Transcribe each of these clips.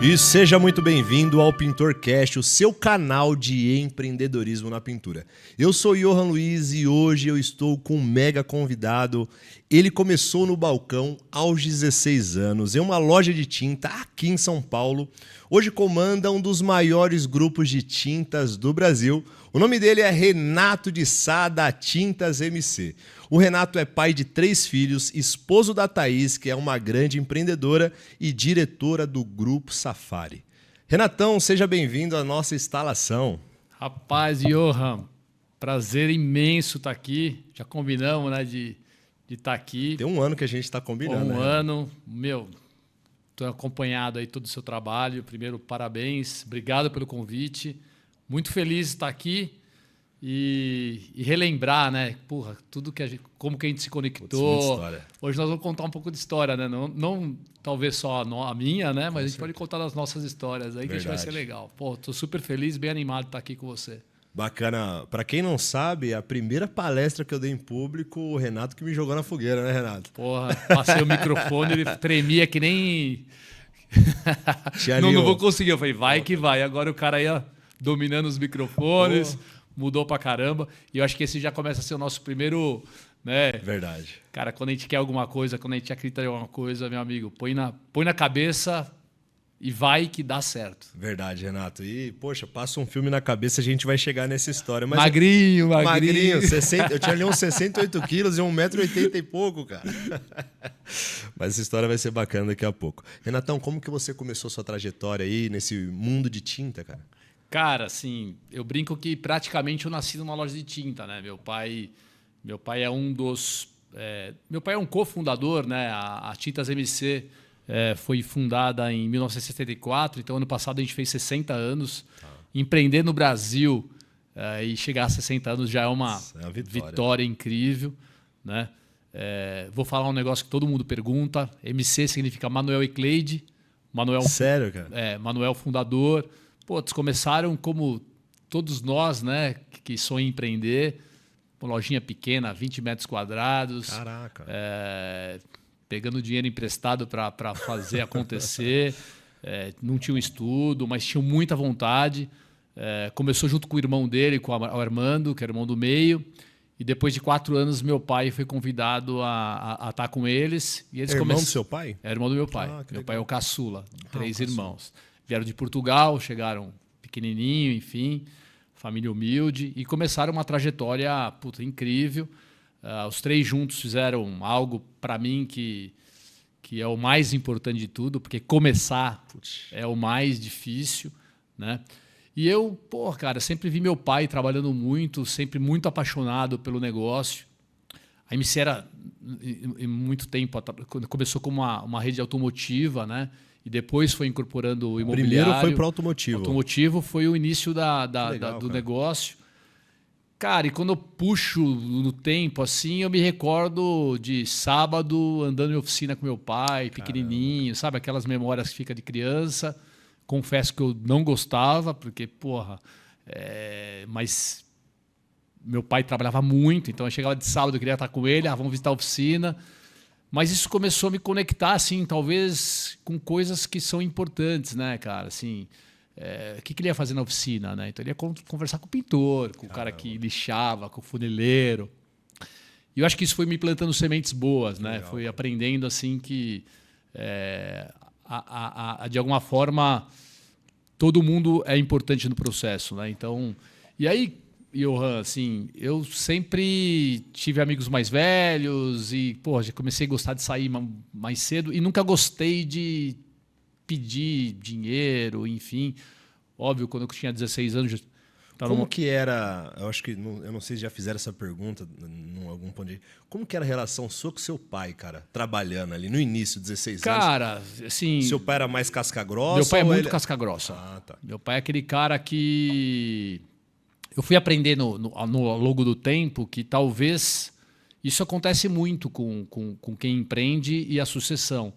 E seja muito bem-vindo ao PintorCast, o seu canal de empreendedorismo na pintura. Eu sou Johan Luiz e hoje eu estou com um mega convidado. Ele começou no balcão aos 16 anos, em uma loja de tinta aqui em São Paulo. Hoje comanda um dos maiores grupos de tintas do Brasil. O nome dele é Renato de Sá, da Tintas MC. O Renato é pai de 3 filhos, esposo da Thaís, que é uma grande empreendedora e diretora do Grupo Safari. Renatão, seja bem-vindo à nossa instalação. Rapaz, Johan, prazer imenso estar aqui. Já combinamos, né, de estar aqui. Tem um ano que a gente está combinando. Um ano. Meu, estou acompanhado aí todo o seu trabalho. Primeiro, parabéns. Obrigado pelo convite. Muito feliz de estar aqui. E relembrar, né? Porra, tudo que como que a gente se conectou. Hoje nós vamos contar um pouco de história, né? Não talvez só a minha, né? Mas a gente pode contar as nossas histórias aí, que vai ser legal. Pô, tô super feliz, bem animado de estar aqui com você. Bacana. Para quem não sabe, a primeira palestra que eu dei em público, o Renato que me jogou na fogueira, né, Renato? Porra, passei o microfone, ele tremia que nem... não vou conseguir. Eu falei, vai que vai. Agora o cara ia dominando os microfones... Mudou pra caramba. E eu acho que esse já começa a ser o nosso primeiro... né? Verdade. Cara, quando a gente quer alguma coisa, quando a gente acredita em alguma coisa, meu amigo, põe na cabeça e vai que dá certo. Verdade, Renato. E, poxa, passa um filme na cabeça, a gente vai chegar nessa história. Mas magrinho. 60, eu tinha ali uns 68 quilos e 1,80 m e pouco, cara. Mas essa história vai ser bacana daqui a pouco. Renatão, como que você começou sua trajetória aí nesse mundo de tinta, cara? Cara, assim, eu brinco que praticamente eu nasci numa loja de tinta, né? Meu pai é um dos... meu pai é um cofundador, né? A Tintas MC foi fundada em 1974, então ano passado a gente fez 60 anos. Empreender no Brasil e chegar a 60 anos já é uma vitória incrível, né? Vou falar um negócio que todo mundo pergunta. MC significa Manuel e Cleide. Sério, cara? Manuel fundador. Pô, eles começaram como todos nós, né, que sonham em empreender, uma lojinha pequena, 20 metros quadrados. Caraca. Pegando dinheiro emprestado para fazer acontecer. Não tinham estudo, mas tinham muita vontade. Começou junto com o irmão dele, com o Armando, que era o irmão do meio. E depois de 4 anos, meu pai foi convidado a estar com eles. E eles irmão do seu pai? É irmão do meu pai. Meu pai é o caçula, 3 irmãos. Vieram de Portugal, chegaram pequenininho, enfim, família humilde, e começaram uma trajetória incrível. Os 3 juntos fizeram algo, para mim, que é o mais importante de tudo, porque começar é o mais difícil, né? E eu, cara, sempre vi meu pai trabalhando muito, sempre muito apaixonado pelo negócio. A MC era, em muito tempo, começou como uma rede automotiva, né? E depois foi incorporando o imobiliário. Primeiro foi para o automotivo. O automotivo foi o início do negócio. Cara, e quando eu puxo no tempo, assim, eu me recordo de sábado andando em oficina com meu pai, pequenininho, sabe? Aquelas memórias que fica de criança. Confesso que eu não gostava, porque, mas meu pai trabalhava muito, então eu chegava de sábado, eu queria estar com ele, vamos visitar a oficina. Mas isso começou a me conectar, assim, talvez com coisas que são importantes, né, cara? Assim, o que ele ia fazer na oficina, né? Então ele ia conversar com o pintor, com o cara que lixava, com o funileiro. E eu acho que isso foi me plantando sementes boas, né? Legal. Foi aprendendo, assim, que de alguma forma todo mundo é importante no processo, né? Então, e aí, Johan, assim, eu sempre tive amigos mais velhos e, já comecei a gostar de sair mais cedo e nunca gostei de pedir dinheiro, enfim. Óbvio, quando eu tinha 16 anos... Como que era... Eu acho que... eu não sei se já fizeram essa pergunta em algum ponto de... Como que era a relação sua com seu pai, cara? Trabalhando ali no início, 16 anos. Cara, assim... Seu pai era mais casca-grossa? Meu pai é muito casca-grossa. Tá. Meu pai é aquele cara que... Eu fui aprender ao longo do tempo que talvez isso acontece muito com quem empreende e a sucessão.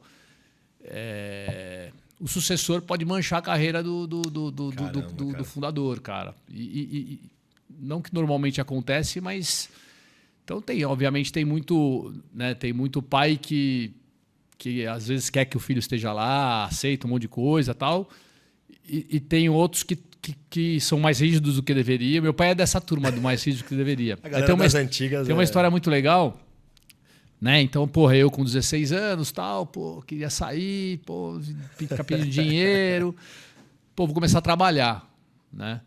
O sucessor pode manchar a carreira do fundador, cara. E não que normalmente acontece, mas... Então, obviamente, tem muito, né, tem muito pai que que às vezes quer que o filho esteja lá, aceita um monte de coisa e tal. E tem outros que são mais rígidos do que deveria. Meu pai é dessa turma do mais rígido do que deveria. A galera das antigas... Tem uma história muito legal, né? Então, porra, eu com 16 anos, tal, pô, queria sair, pô, ficar pedindo dinheiro, pô, vou começar a trabalhar, né?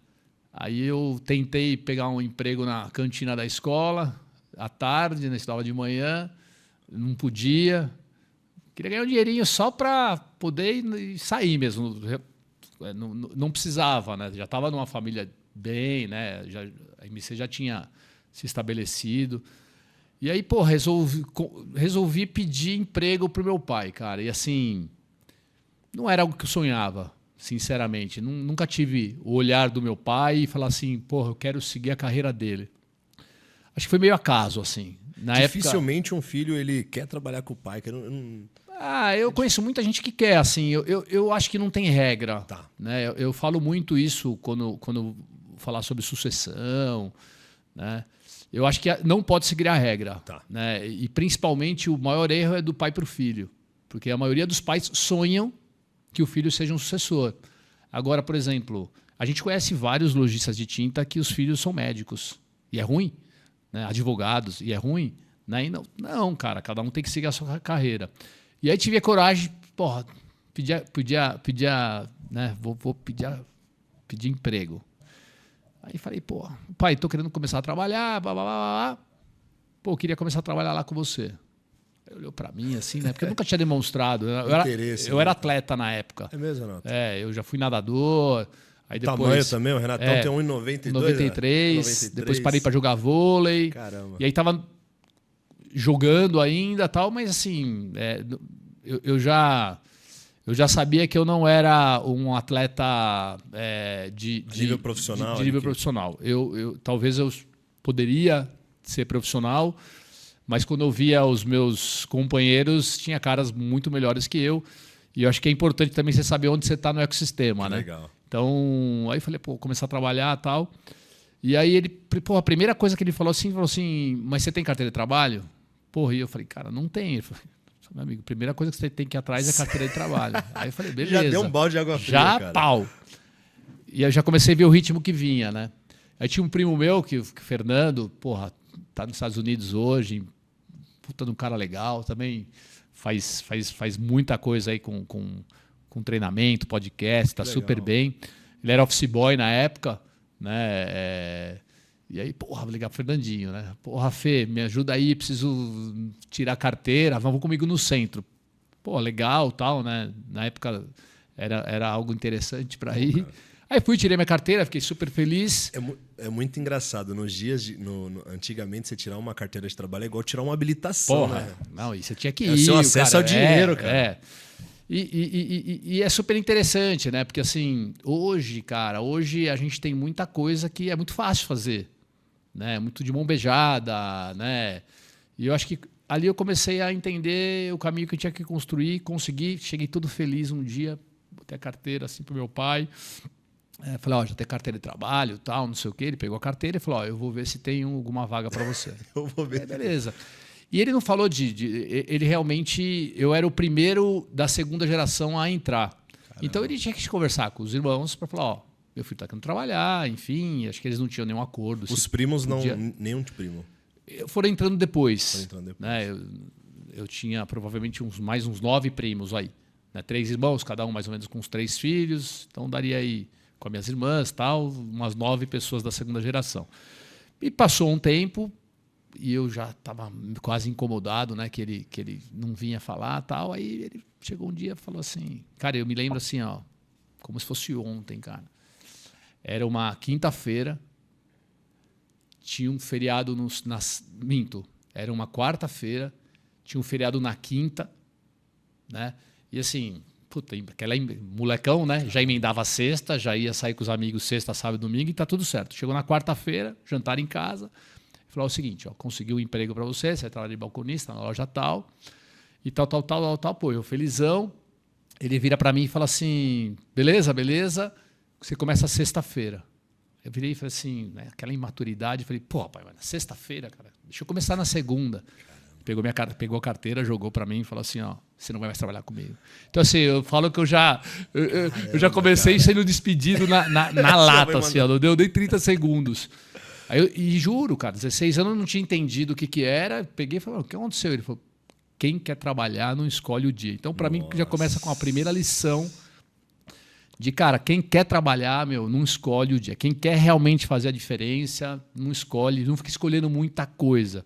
Aí eu tentei pegar um emprego na cantina da escola, à tarde, né? Estudava de manhã, não podia. Queria ganhar um dinheirinho só para poder sair mesmo. Não precisava, né? Já estava numa família bem, né? A MC já tinha se estabelecido. E aí, pô, resolvi pedir emprego pro meu pai, cara. E assim, não era algo que eu sonhava, sinceramente. Nunca tive o olhar do meu pai e falar assim, porra, eu quero seguir a carreira dele. Acho que foi meio acaso, assim. Dificilmente um filho ele quer trabalhar com o pai. Eu conheço muita gente que quer, assim. Eu acho que não tem regra. Tá. Né? Eu falo muito isso quando falar sobre sucessão, né? Eu acho que não pode seguir a regra. Tá. Né? E principalmente o maior erro é do pai para o filho. Porque a maioria dos pais sonham que o filho seja um sucessor. Agora, por exemplo, a gente conhece vários lojistas de tinta que os filhos são médicos. E é ruim. Né? Advogados. E é ruim. Né? E não, cara. Cada um tem que seguir a sua carreira. E aí tive a coragem, porra, né? Vou pedir emprego. Aí falei, pô, pai, tô querendo começar a trabalhar, blá, blá, blá, blá. Pô, queria começar a trabalhar lá com você. Ele olhou pra mim assim, né? Porque eu nunca tinha demonstrado. Eu era atleta na época. É mesmo, Renato? Eu já fui nadador. Aí depois, tamanho também, o Renatão tem 1,92. 93. Depois parei pra jogar vôlei. Caramba. E aí tava jogando ainda tal, mas assim, eu já sabia que eu não era um atleta de nível profissional. De nível profissional. Talvez eu poderia ser profissional, mas quando eu via os meus companheiros, tinha caras muito melhores que eu. E eu acho que é importante também você saber onde você está no ecossistema, né? Legal. Então, aí falei, pô, começar a trabalhar e tal. E aí a primeira coisa que ele falou assim, mas você tem carteira de trabalho? Porra, e eu falei, cara, não tem. Ele falou, meu amigo, a primeira coisa que você tem que ir atrás é carteira de trabalho. Aí eu falei, beleza. Já deu um balde de água fria, já, cara. Pau. E eu já comecei a ver o ritmo que vinha, né? Aí tinha um primo meu, que o Fernando, porra, tá nos Estados Unidos hoje, puta de um cara legal, também faz muita coisa aí com treinamento, podcast, tá super bem. Ele era office boy na época, né? E aí, porra, vou ligar pro Fernandinho, né? Porra, Fê, me ajuda aí, preciso tirar a carteira, vamos comigo no centro. Pô, legal, tal, né? Na época era algo interessante para ir. Aí fui, tirei minha carteira, fiquei super feliz. É muito engraçado. Nos dias, antigamente, você tirar uma carteira de trabalho é igual tirar uma habilitação, porra, né? Não, e você tinha que É o ir. seu acesso ao dinheiro, cara. É. E é super interessante, né? Porque assim, hoje a gente tem muita coisa que é muito fácil fazer. Né? Muito de mão beijada, né? E eu acho que ali eu comecei a entender o caminho que eu tinha que construir, consegui, cheguei todo feliz um dia, botei a carteira assim pro meu pai. Falei, já tem carteira de trabalho, tal, não sei o quê. Ele pegou a carteira e falou, eu vou ver se tem alguma vaga para você. Eu vou ver. Beleza. E ele não falou ele realmente... Eu era o primeiro da segunda geração a entrar. Caramba. Então ele tinha que conversar com os irmãos para falar, meu filho está querendo trabalhar, enfim, acho que eles não tinham nenhum acordo. Os primos não, nenhum primo. Foram entrando depois. Né? Eu tinha provavelmente mais uns 9 primos aí. Né? 3 irmãos, cada um mais ou menos com uns 3 filhos. Então daria aí, com as minhas irmãs, tal, umas 9 pessoas da segunda geração. E passou um tempo e eu já estava quase incomodado, né? Que ele não vinha falar, tal. Aí ele chegou um dia e falou assim, cara, eu me lembro assim, ó, como se fosse ontem, cara. Era uma quinta-feira, tinha um feriado minto, era uma quarta-feira, tinha um feriado na quinta, né? E assim, puta, aquela molecão, né? Já emendava a sexta, já ia sair com os amigos sexta, sábado e domingo e tá tudo certo. Chegou na quarta-feira, jantar em casa, falou o seguinte, ó, consegui um emprego para você vai trabalhar de balconista na loja tal, e tal, pô, eu felizão. Ele vira para mim e fala assim, beleza, você começa sexta-feira. Eu virei e falei assim, né, aquela imaturidade, falei, pô, pai, mas na sexta-feira, cara, deixa eu começar na segunda. Pegou a carteira, jogou para mim e falou assim, ó, você não vai mais trabalhar comigo. Então, assim, eu falo que eu já comecei sendo despedido na lata, assim, ó, não deu nem 30 segundos. E juro, cara, 16 anos eu não tinha entendido o que era. Peguei e falei, o que aconteceu? Ele falou, quem quer trabalhar não escolhe o dia. Então, para mim, já começa com a primeira lição de, cara, quem quer trabalhar, não escolhe o dia. Quem quer realmente fazer a diferença, não escolhe, não fica escolhendo muita coisa.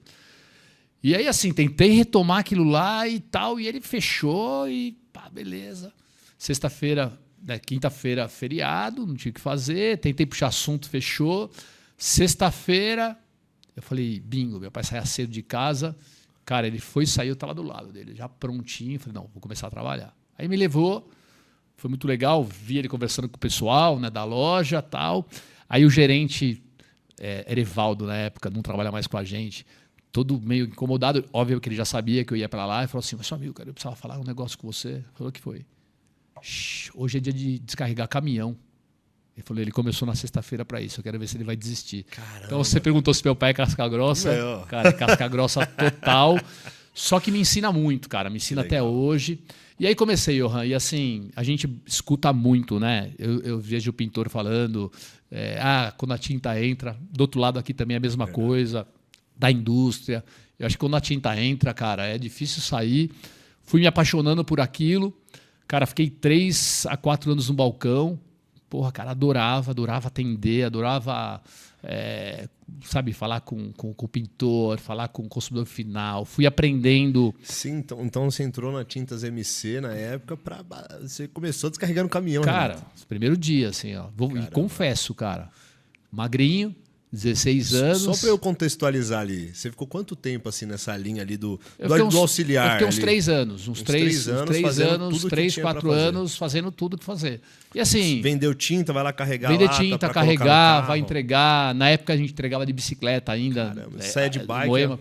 E aí, assim, tentei retomar aquilo lá e tal, e ele fechou e pá, beleza. Sexta-feira, quinta-feira, feriado, não tinha o que fazer, tentei puxar assunto, fechou. Sexta-feira, eu falei, bingo, meu pai saía cedo de casa. Cara, ele foi sair, eu estava do lado dele, já prontinho. Falei, não, vou começar a trabalhar. Aí me levou, foi muito legal, vi ele conversando com o pessoal, né, da loja e tal. Aí o gerente, Erivaldo, na época, não trabalha mais com a gente, todo meio incomodado. Óbvio que ele já sabia que eu ia para lá. E falou assim, mas seu amigo, cara, eu precisava falar um negócio com você. Falou que foi. Hoje é dia de descarregar caminhão. Ele falou, ele começou na sexta-feira para isso, eu quero ver se ele vai desistir. Caramba. Então você perguntou se meu pai é casca grossa. Cara, é casca grossa total. Só que me ensina muito, cara. Me ensina até hoje. E aí comecei, Johan. E assim, a gente escuta muito, né? Eu vejo o pintor falando, quando a tinta entra. Do outro lado aqui também é a mesma coisa. Da indústria. Eu acho que quando a tinta entra, cara, é difícil sair. Fui me apaixonando por aquilo. Cara, fiquei 3 a 4 anos no balcão. Porra, cara, adorava atender, adorava, sabe, falar com o pintor, falar com o consumidor final. Fui aprendendo. Sim, então você entrou na Tintas MC na época, você começou descarregando caminhão. Cara, primeiro dia, assim, ó. E confesso, cara, magrinho, 16 anos. Só para eu contextualizar ali, você ficou quanto tempo assim nessa linha ali do auxiliar? Eu fiquei uns ali? 3 anos. Uns 3 anos, 3, 4 anos fazendo tudo que fazer. E assim... Vendeu tinta, vai lá carregar vender lata tinta, pra carregar, vai entregar. Na época a gente entregava de bicicleta ainda. Caramba, sai de bike. Moema,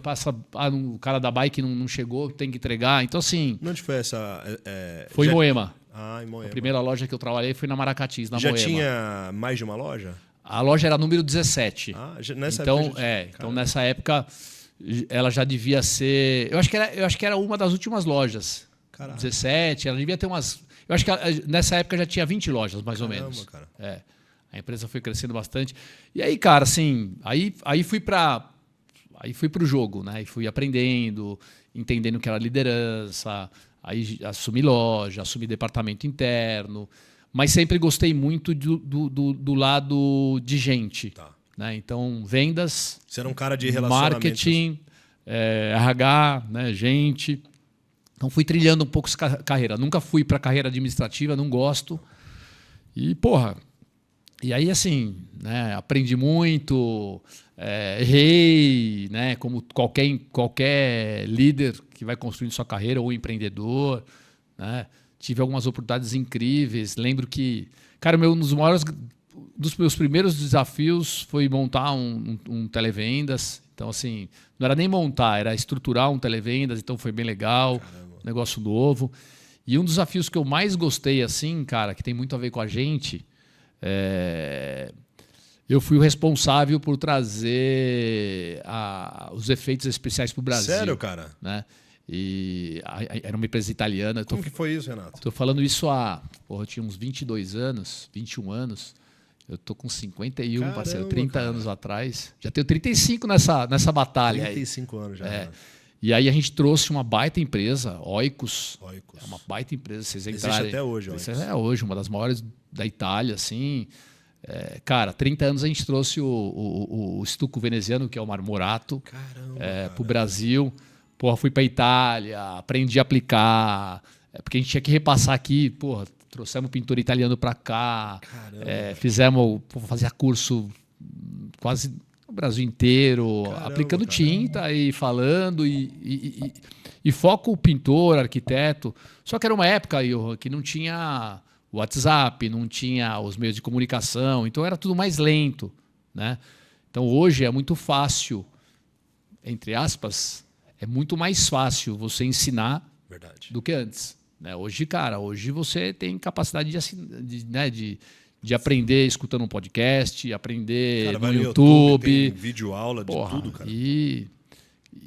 o cara da bike não chegou, tem que entregar. Então assim... Onde foi essa... Foi em Moema. Em Moema. A primeira loja que eu trabalhei foi na Maracatis, na Moema. Já tinha mais de uma loja? A loja era número 17. Nessa época então nessa época ela já devia ser... Eu acho que era uma das últimas lojas. Caralho. 17, ela devia ter umas... Eu acho que nessa época já tinha 20 lojas, mais ou menos. Cara. A empresa foi crescendo bastante. E aí, cara, assim, aí fui pro jogo, né? E fui aprendendo, entendendo que era liderança, aí assumi loja, assumi departamento interno, mas sempre gostei muito do lado de gente. Tá. Né? Então, vendas, você era um cara de relacionamento, marketing, RH, né? Gente. Então, fui trilhando um pouco essa carreira. Nunca fui para carreira administrativa, não gosto. E, porra... E aí, assim, né, aprendi muito, errei, né, como qualquer líder que vai construindo sua carreira ou empreendedor, né, tive algumas oportunidades incríveis. Lembro que, cara, um dos meus primeiros desafios foi montar um televendas. Então, assim, não era nem montar, era estruturar um televendas, então foi bem legal, negócio novo. E um dos desafios que eu mais gostei, assim, cara, que tem muito a ver com a gente... eu fui o responsável por trazer os efeitos especiais para o Brasil. Sério, cara? Né? Era uma empresa italiana. Como que foi isso, Renato? Estou falando isso eu tinha uns 22 anos, 21 anos. Eu tô com 51, Caramba, parceiro, 30 cara. anos atrás. Já tenho 35 nessa batalha. 35 anos já. E aí a gente trouxe uma baita empresa, Oikos. É uma baita empresa. Vocês entrarem. Existe até hoje, Oikos. Existe até hoje, uma das maiores da Itália, assim. Cara, 30 anos a gente trouxe o estuco veneziano, que é o marmorato, para o Brasil. Porra, fui para Itália, aprendi a aplicar, porque a gente tinha que repassar aqui, porra, trouxemos pintor italiano para cá, fazia curso quase no Brasil inteiro, aplicando tinta e falando, e foco o pintor, arquiteto. Só que era uma época, Johan, que não tinha WhatsApp, não tinha os meios de comunicação, então era tudo mais lento, né? Então hoje é muito fácil, entre aspas, é muito mais fácil você ensinar do que antes, né? Hoje, cara, você tem capacidade de aprender escutando um podcast, aprender no YouTube. Tem vídeo aula de tudo, cara.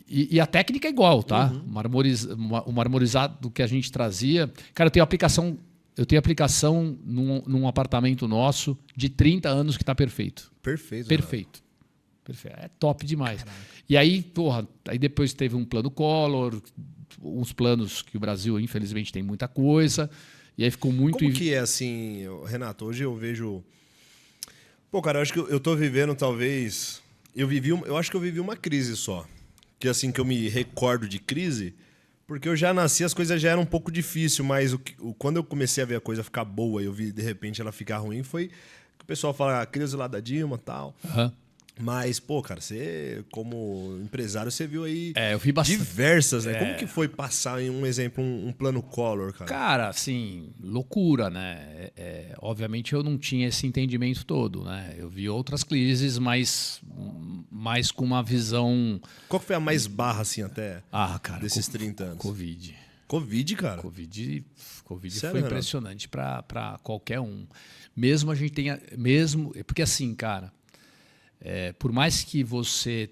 E a técnica é igual, tá? Uhum. O marmorizado que a gente trazia. Cara, eu tenho aplicação num apartamento nosso de 30 anos que está perfeito. Perfeito. Perfeito. Perfeito. É top demais. Caraca. E aí, porra, aí depois teve um plano Collor, uns planos que o Brasil, infelizmente, tem muita coisa. E aí ficou muito... Como que é assim, Renato? Hoje eu vejo... Pô, cara, eu acho que eu tô vivendo talvez... Eu acho que eu vivi uma crise só. Que assim, que eu me recordo de crise, porque eu já nasci, as coisas já eram um pouco difíceis, mas quando eu comecei a ver a coisa ficar boa e eu vi de repente ela ficar ruim, foi que o pessoal fala a crise lá da Dilma e tal. Uhum. Mas, pô, cara, você, como empresário, você viu aí eu vi bastante. Diversas, né? Como que foi passar, em um exemplo, um plano Collor, cara? Cara, assim, loucura, né? Obviamente eu não tinha esse entendimento todo, né? Eu vi outras crises, mas mais com uma visão... Qual que foi a mais barra, assim, até cara, desses 30 anos? Covid. Covid, cara? Covid Sério, foi impressionante para qualquer um. Mesmo a gente tenha... Porque assim, cara... por mais que você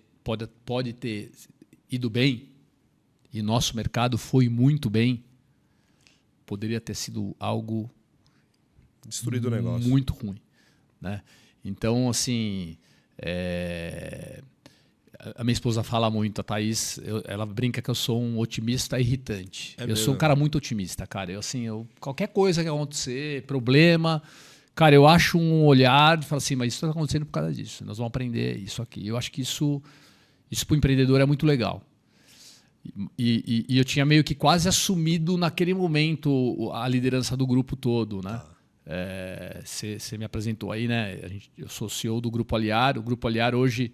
pode ter ido bem, e nosso mercado foi muito bem, poderia ter sido algo destruído o negócio. Muito ruim. Né? Então, assim, a minha esposa fala muito, a Thaís, ela brinca que eu sou um otimista irritante. Eu sou um cara muito otimista, cara. Qualquer coisa que acontecer, problema... Cara, eu acho um olhar e falo assim, mas isso está acontecendo por causa disso. Nós vamos aprender isso aqui. Eu acho que isso para o empreendedor é muito legal. E eu tinha meio que quase assumido naquele momento a liderança do grupo todo, né? Você me apresentou aí, né? Eu sou CEO do Grupo Aliar. O Grupo Aliar hoje...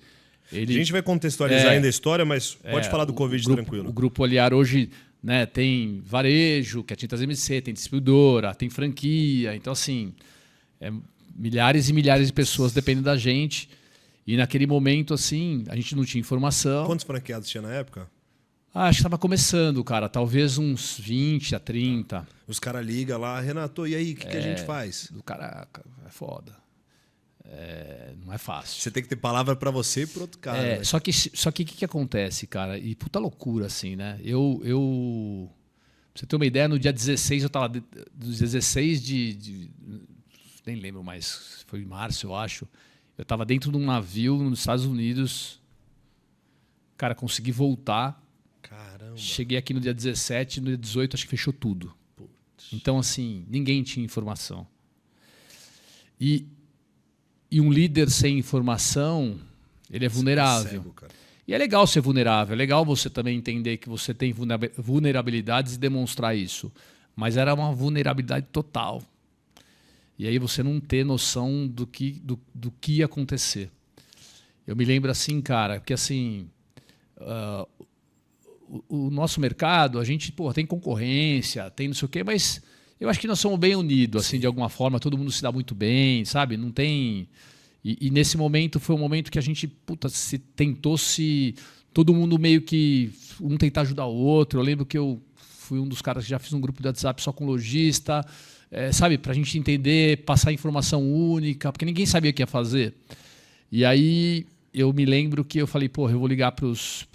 A gente vai contextualizar ainda a história, mas pode falar do Covid tranquilo. O Grupo Aliar hoje, né, tem varejo, que é Tintas MC, tem distribuidora, tem franquia. Então, assim... milhares e milhares de pessoas dependem da gente. E naquele momento, assim, a gente não tinha informação. Quantos franqueados tinha na época? Acho que estava começando, cara. Talvez uns 20 a 30. Os caras ligam lá, Renato, e aí, o que a gente faz? Caraca, é foda. Não é fácil. Você tem que ter palavra para você e para outro cara. Né? Só que o que acontece, cara? E puta loucura, assim, né? Pra você ter uma ideia, no dia 16, eu tava... 16 nem lembro mais, foi em março, eu acho. Eu estava dentro de um navio nos Estados Unidos. Cara, consegui voltar. Caramba. Cheguei aqui no dia 17, no dia 18 acho que fechou tudo. Putz. Então, assim, ninguém tinha informação. E um líder sem informação, ele é vulnerável. Cego, cara. E é legal ser vulnerável, é legal você também entender que você tem vulnerabilidades e demonstrar isso. Mas era uma vulnerabilidade total. E aí você não ter noção do que ia acontecer. Eu me lembro assim, cara, que assim, o nosso mercado, a gente tem concorrência, tem não sei o quê, mas eu acho que nós somos bem unidos, assim, de alguma forma, todo mundo se dá muito bem, sabe? Não tem... E nesse momento foi um momento que a gente todo mundo meio que um tentar ajudar o outro. Eu lembro que eu fui um dos caras que já fiz um grupo de WhatsApp só com lojista, sabe, para a gente entender, passar informação única, porque ninguém sabia o que ia fazer. E aí eu me lembro que eu falei, eu vou ligar para os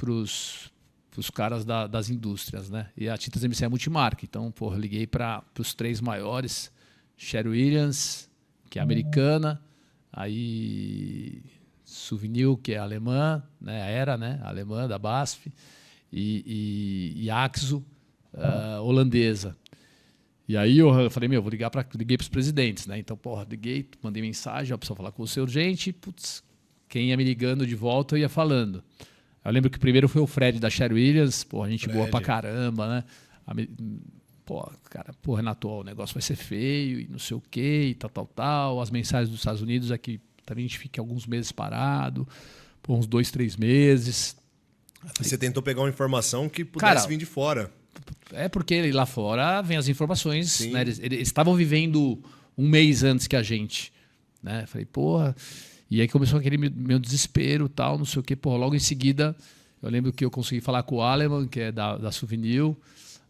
caras das indústrias, né? E a Tintas MC é multimarca, então eu liguei para os 3 maiores, Sherwin-Williams, que é americana, aí Suvinil, que é alemã, né? Era, né? Alemã, da BASF, e Akzo, holandesa. E aí eu falei, liguei para os presidentes, né? Então, liguei, mandei mensagem, a pessoa falar com você urgente, quem ia me ligando de volta eu ia falando. Eu lembro que o primeiro foi o Fred da Sherwin-Williams, a gente boa pra caramba, né? Renato, o negócio vai ser feio e não sei o quê, e tal. As mensagens dos Estados Unidos é que também a gente fica alguns meses parado, uns 2, 3 meses. Você tentou pegar uma informação que pudesse vir de fora. Porque lá fora vem as informações, né? Eles estavam vivendo um mês antes que a gente, né? Falei, e aí começou aquele meu desespero, tal, não sei o quê. Logo em seguida, eu lembro que eu consegui falar com o Aleman, que é da Souvenir,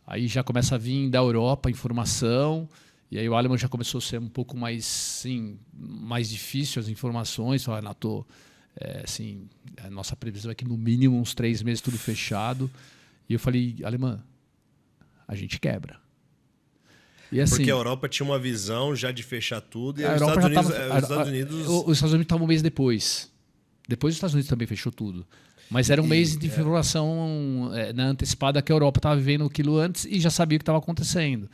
aí já começa a vir da Europa informação, e aí o Aleman já começou a ser um pouco mais, sim, mais difícil as informações. Falei, Renato, assim, a nossa previsão é que no mínimo uns 3 meses tudo fechado. E eu falei, alemã, a gente quebra. E assim, porque a Europa tinha uma visão já de fechar tudo e a os Europa Estados já Unidos, tava, os Estados Unidos... os Estados Unidos estavam um mês depois. Depois os Estados Unidos também fechou tudo. Mas era um mês de informação antecipada que a Europa estava vivendo aquilo antes e já sabia o que estava acontecendo.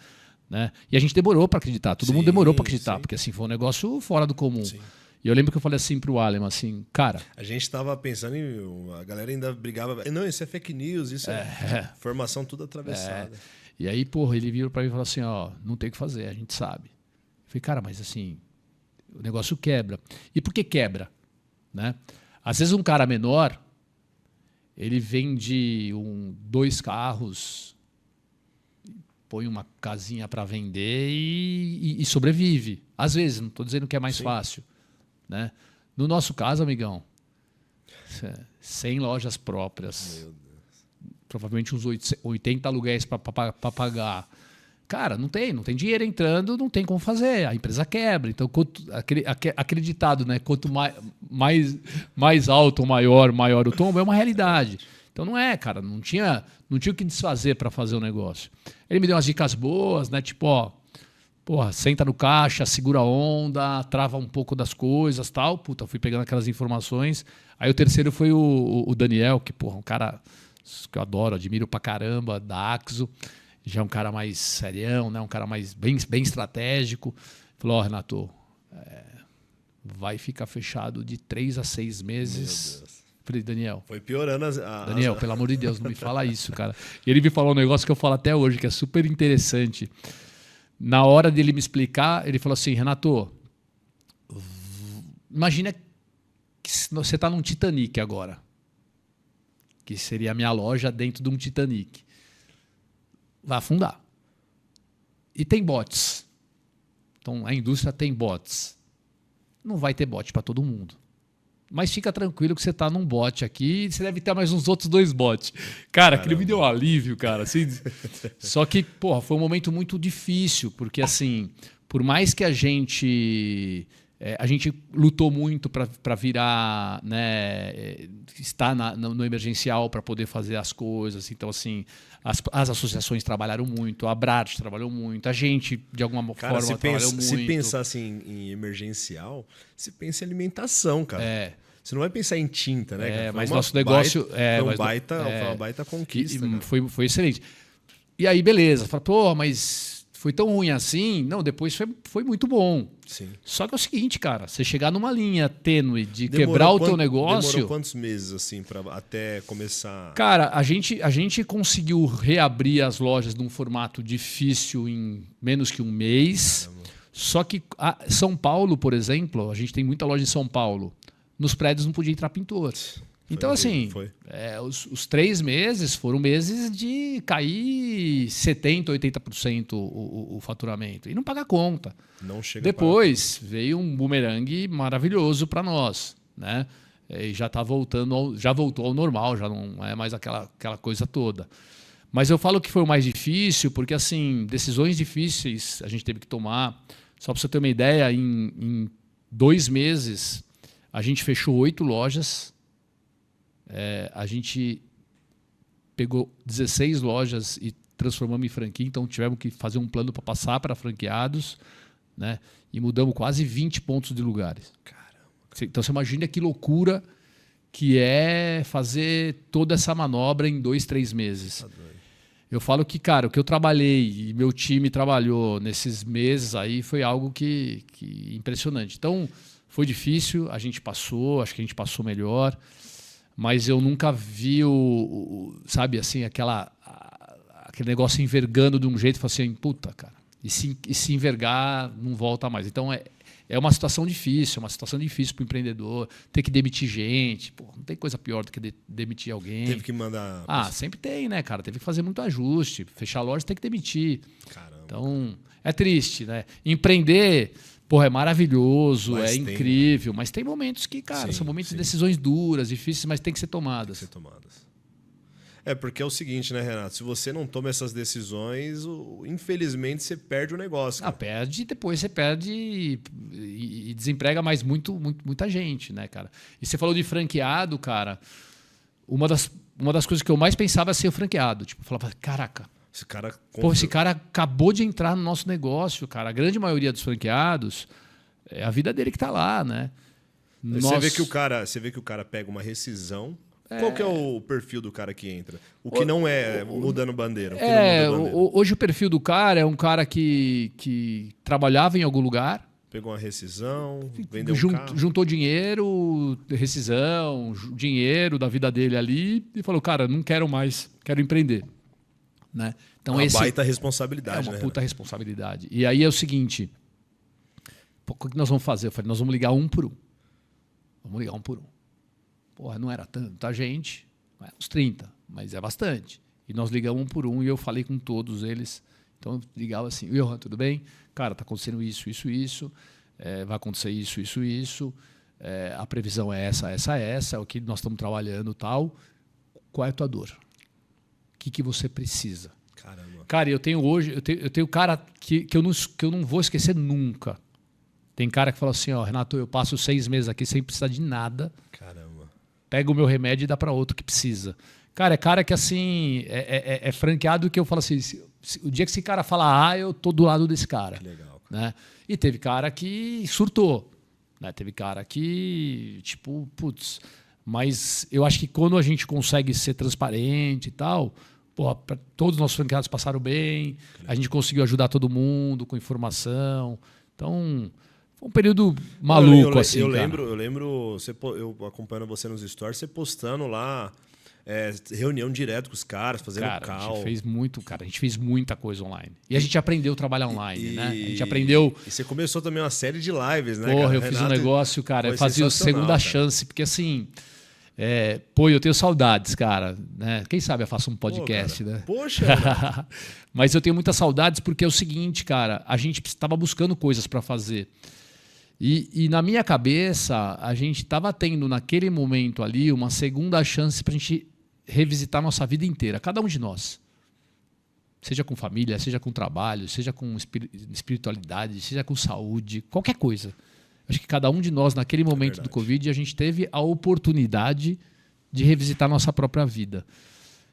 Né? E a gente demorou para acreditar. Todo mundo demorou para acreditar, porque assim, foi um negócio fora do comum. Sim. E eu lembro que eu falei assim pro Aleman, assim, cara... A gente estava pensando em... A galera ainda brigava. Não, isso é fake news, isso é informação tudo atravessada. E aí, porra, ele virou para mim e falou assim, ó, não tem o que fazer, a gente sabe. Eu falei, cara, mas assim, o negócio quebra. E por que quebra? Né? Às vezes um cara menor, ele vende 2 carros, põe uma casinha para vender e sobrevive. Às vezes, não estou dizendo que é mais fácil. Né? No nosso caso, amigão, 100 lojas próprias, Meu Deus. provavelmente uns 80 aluguéis para pagar. Cara, não tem dinheiro entrando, não tem como fazer, a empresa quebra. Então, acreditado, né? Quanto mais alto ou maior o tombo, é uma realidade. Então não é, cara, não tinha o que desfazer para fazer o negócio. Ele me deu umas dicas boas, né? Tipo, ó, porra, senta no caixa, segura a onda, trava um pouco das coisas, tal. Puta, fui pegando aquelas informações. Aí o terceiro foi o Daniel, que, porra, um cara que eu adoro, admiro pra caramba, da Axo. Já é um cara mais serião, né? Um cara mais bem estratégico. Falou, ó, Renato, vai ficar fechado de 3 a 6 meses. Meu Deus. Falei, Daniel. Foi piorando Daniel, pelo amor de Deus, não me fala isso, cara. E ele me falou um negócio que eu falo até hoje, que é super interessante. Na hora dele me explicar, ele falou assim, Renato, imagina que você está num Titanic agora. Que seria a minha loja dentro de um Titanic. Vai afundar. E tem bots. Então, a indústria tem bots. Não vai ter bot para todo mundo. Mas fica tranquilo que você está num bot aqui e você deve ter mais uns outros 2 bots. Cara, aquilo me deu um alívio, cara. Assim, só que, porra, foi um momento muito difícil, porque, assim, por mais que a gente lutou muito para virar, né, estar no emergencial para poder fazer as coisas. Então, assim, as associações trabalharam muito, a Brat trabalhou muito, a gente, de alguma forma, trabalhou muito. Se pensar assim, em emergencial, se pensa em alimentação, cara. Você não vai pensar em tinta, né, cara? Mas nosso negócio... Foi uma baita conquista. Foi excelente. E aí, beleza. Fala, pô, mas... Foi tão ruim assim? Não, depois foi muito bom. Sim. Só que é o seguinte, cara, você chegar numa linha tênue de quebrar o teu negócio... Demorou quantos meses, assim, até começar... Cara, a gente conseguiu reabrir as lojas num formato difícil em menos que um mês. Caramba. Só que São Paulo, por exemplo, a gente tem muita loja em São Paulo. Nos prédios não podia entrar pintor. Então, os 3 meses foram meses de cair 70%, 80% o faturamento. E não pagar conta. Não chega. Depois veio um bumerangue maravilhoso para nós. Né? E já voltou ao normal, já não é mais aquela coisa toda. Mas eu falo que foi o mais difícil, porque assim, decisões difíceis a gente teve que tomar. Só para você ter uma ideia, em 2 meses a gente fechou 8 lojas. A gente pegou 16 lojas e transformamos em franquia, então tivemos que fazer um plano para passar para franqueados, né? E mudamos quase 20 pontos de lugares. Caramba. Então você imagina que loucura que é fazer toda essa manobra em 2, 3 meses. Eu falo que, cara, o que eu trabalhei e meu time trabalhou nesses meses aí foi algo que impressionante. Então foi difícil, a gente passou, acho que a gente passou melhor. Mas eu nunca vi sabe, assim, aquele negócio envergando de um jeito e falei assim, puta, cara, e se envergar, não volta mais. Então é uma situação difícil, para o empreendedor, ter que demitir gente, pô, não tem coisa pior do que demitir alguém. Teve que mandar... sempre tem, né, cara? Teve que fazer muito ajuste, fechar a loja tem que demitir. Caramba. Então, é triste, né? Empreender... Porra, é maravilhoso, mas incrível, mas tem momentos que, cara, são momentos de decisões duras, difíceis, mas tem que ser tomadas. É, porque é o seguinte, né, Renato? Se você não toma essas decisões, infelizmente você perde o negócio. Ah, perde, depois você perde e desemprega mais muita gente, né, cara? E você falou de franqueado, cara. Uma das coisas que eu mais pensava era ser o franqueado. Tipo, eu falava, caraca, esse cara acabou de entrar no nosso negócio, cara. A grande maioria dos franqueados, é a vida dele que tá lá, né? Você vê que o cara pega uma rescisão. Qual que é o perfil do cara que entra? O que não é mudando bandeira. Hoje o perfil do cara é um cara que trabalhava em algum lugar. Pegou uma rescisão, vendeu um carro. Juntou dinheiro, rescisão, dinheiro da vida dele ali e falou, cara, não quero mais, quero empreender. Né? Então, uma baita responsabilidade. É uma puta responsabilidade. E aí é o seguinte, o que nós vamos fazer? Eu falei, nós vamos ligar um por um. Vamos ligar um por um. Porra, não era tanta gente, uns 30, mas é bastante. E nós ligamos um por um e eu falei com todos eles. Então eu ligava assim, Johan, tudo bem? Cara, tá acontecendo isso. Vai acontecer isso. A previsão é essa, é o que nós estamos trabalhando e tal. Qual é a tua dor? O que você precisa? Caramba. Cara, eu tenho cara que eu não vou esquecer nunca. Tem cara que fala assim, ó, Renato, eu passo 6 meses aqui sem precisar de nada. Caramba. Pega o meu remédio e dá para outro que precisa. Cara, é cara que assim, é franqueado que eu falo assim, o dia que esse cara falar eu tô do lado desse cara. Que legal. Né? E teve cara que surtou. Né? Teve cara que, tipo, putz. Mas eu acho que quando a gente consegue ser transparente e tal, porra, todos os nossos franqueados passaram bem, a gente conseguiu ajudar todo mundo com informação. Então, foi um período maluco, assim. Eu lembro eu acompanhando você nos stories, você postando lá reunião direto com os caras, fazendo call. A gente fez muita coisa online. E a gente aprendeu a trabalhar online, né? A gente aprendeu. E você começou também uma série de lives, né? Porra, eu fiz um negócio, cara. Eu fazia o Segunda Chance, porque assim. Eu tenho saudades, cara. Né? Quem sabe eu faço um podcast, né? Poxa! Mas eu tenho muitas saudades porque é o seguinte, cara. A gente estava buscando coisas para fazer. E na minha cabeça, a gente estava tendo naquele momento ali uma segunda chance para a gente revisitar nossa vida inteira, cada um de nós. Seja com família, seja com trabalho, seja com espiritualidade, seja com saúde, qualquer coisa. Acho que cada um de nós, naquele momento do Covid, a gente teve a oportunidade de revisitar nossa própria vida.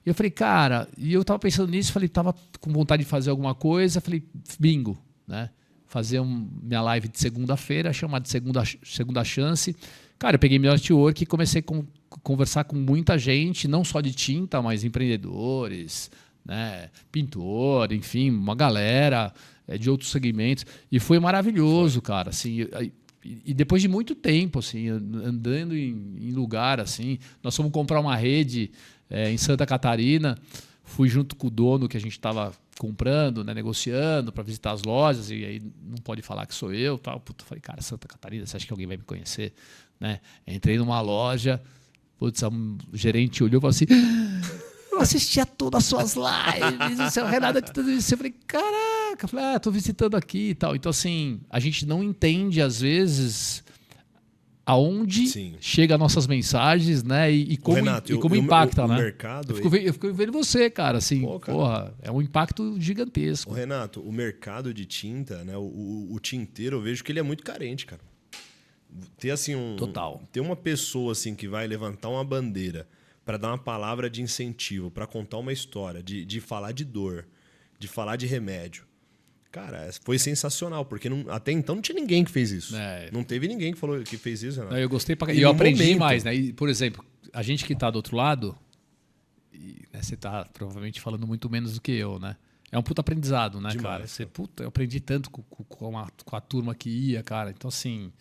E eu falei, cara, e eu estava pensando nisso, falei, estava com vontade de fazer alguma coisa, falei, bingo, né? Fazer minha live de segunda-feira, chamar de segunda chance. Cara, eu peguei meu network e comecei a conversar com muita gente, não só de tinta, mas empreendedores, né, pintor, enfim, uma galera de outros segmentos. E foi maravilhoso, cara. Assim, e depois de muito tempo, assim, andando em lugar, assim, nós fomos comprar uma rede em Santa Catarina. Fui junto com o dono que a gente estava comprando, né, negociando para visitar as lojas, e aí não pode falar que sou eu. Tal. Puta, falei, cara, Santa Catarina, você acha que alguém vai me conhecer? Né? Entrei numa loja, putz, o gerente olhou e falou assim, eu assistia todas as suas lives, o seu Renato, tudo isso. Eu falei, caraca, eu falei, tô visitando aqui e tal. Então, assim, a gente não entende, às vezes, aonde chega nossas mensagens, né? E como, Renato, e como impacta, o né? Mercado, eu fico vendo você, cara, assim, porra, é um impacto gigantesco. Renato, o mercado de tinta, né? O tinteiro, eu vejo que ele é muito carente, cara. Ter assim Total. Ter uma pessoa assim que vai levantar uma bandeira para dar uma palavra de incentivo, para contar uma história, de falar de dor, de falar de remédio. Cara, foi sensacional, porque até então não tinha ninguém que fez isso. Não teve ninguém que fez isso, Renato. Eu gostei e eu aprendi mais, né? E, por exemplo, a gente que está do outro lado, né, você está provavelmente falando muito menos do que eu, né? É um puta aprendizado, né, demais, cara? Eu aprendi tanto com a turma que ia, cara. Então, assim,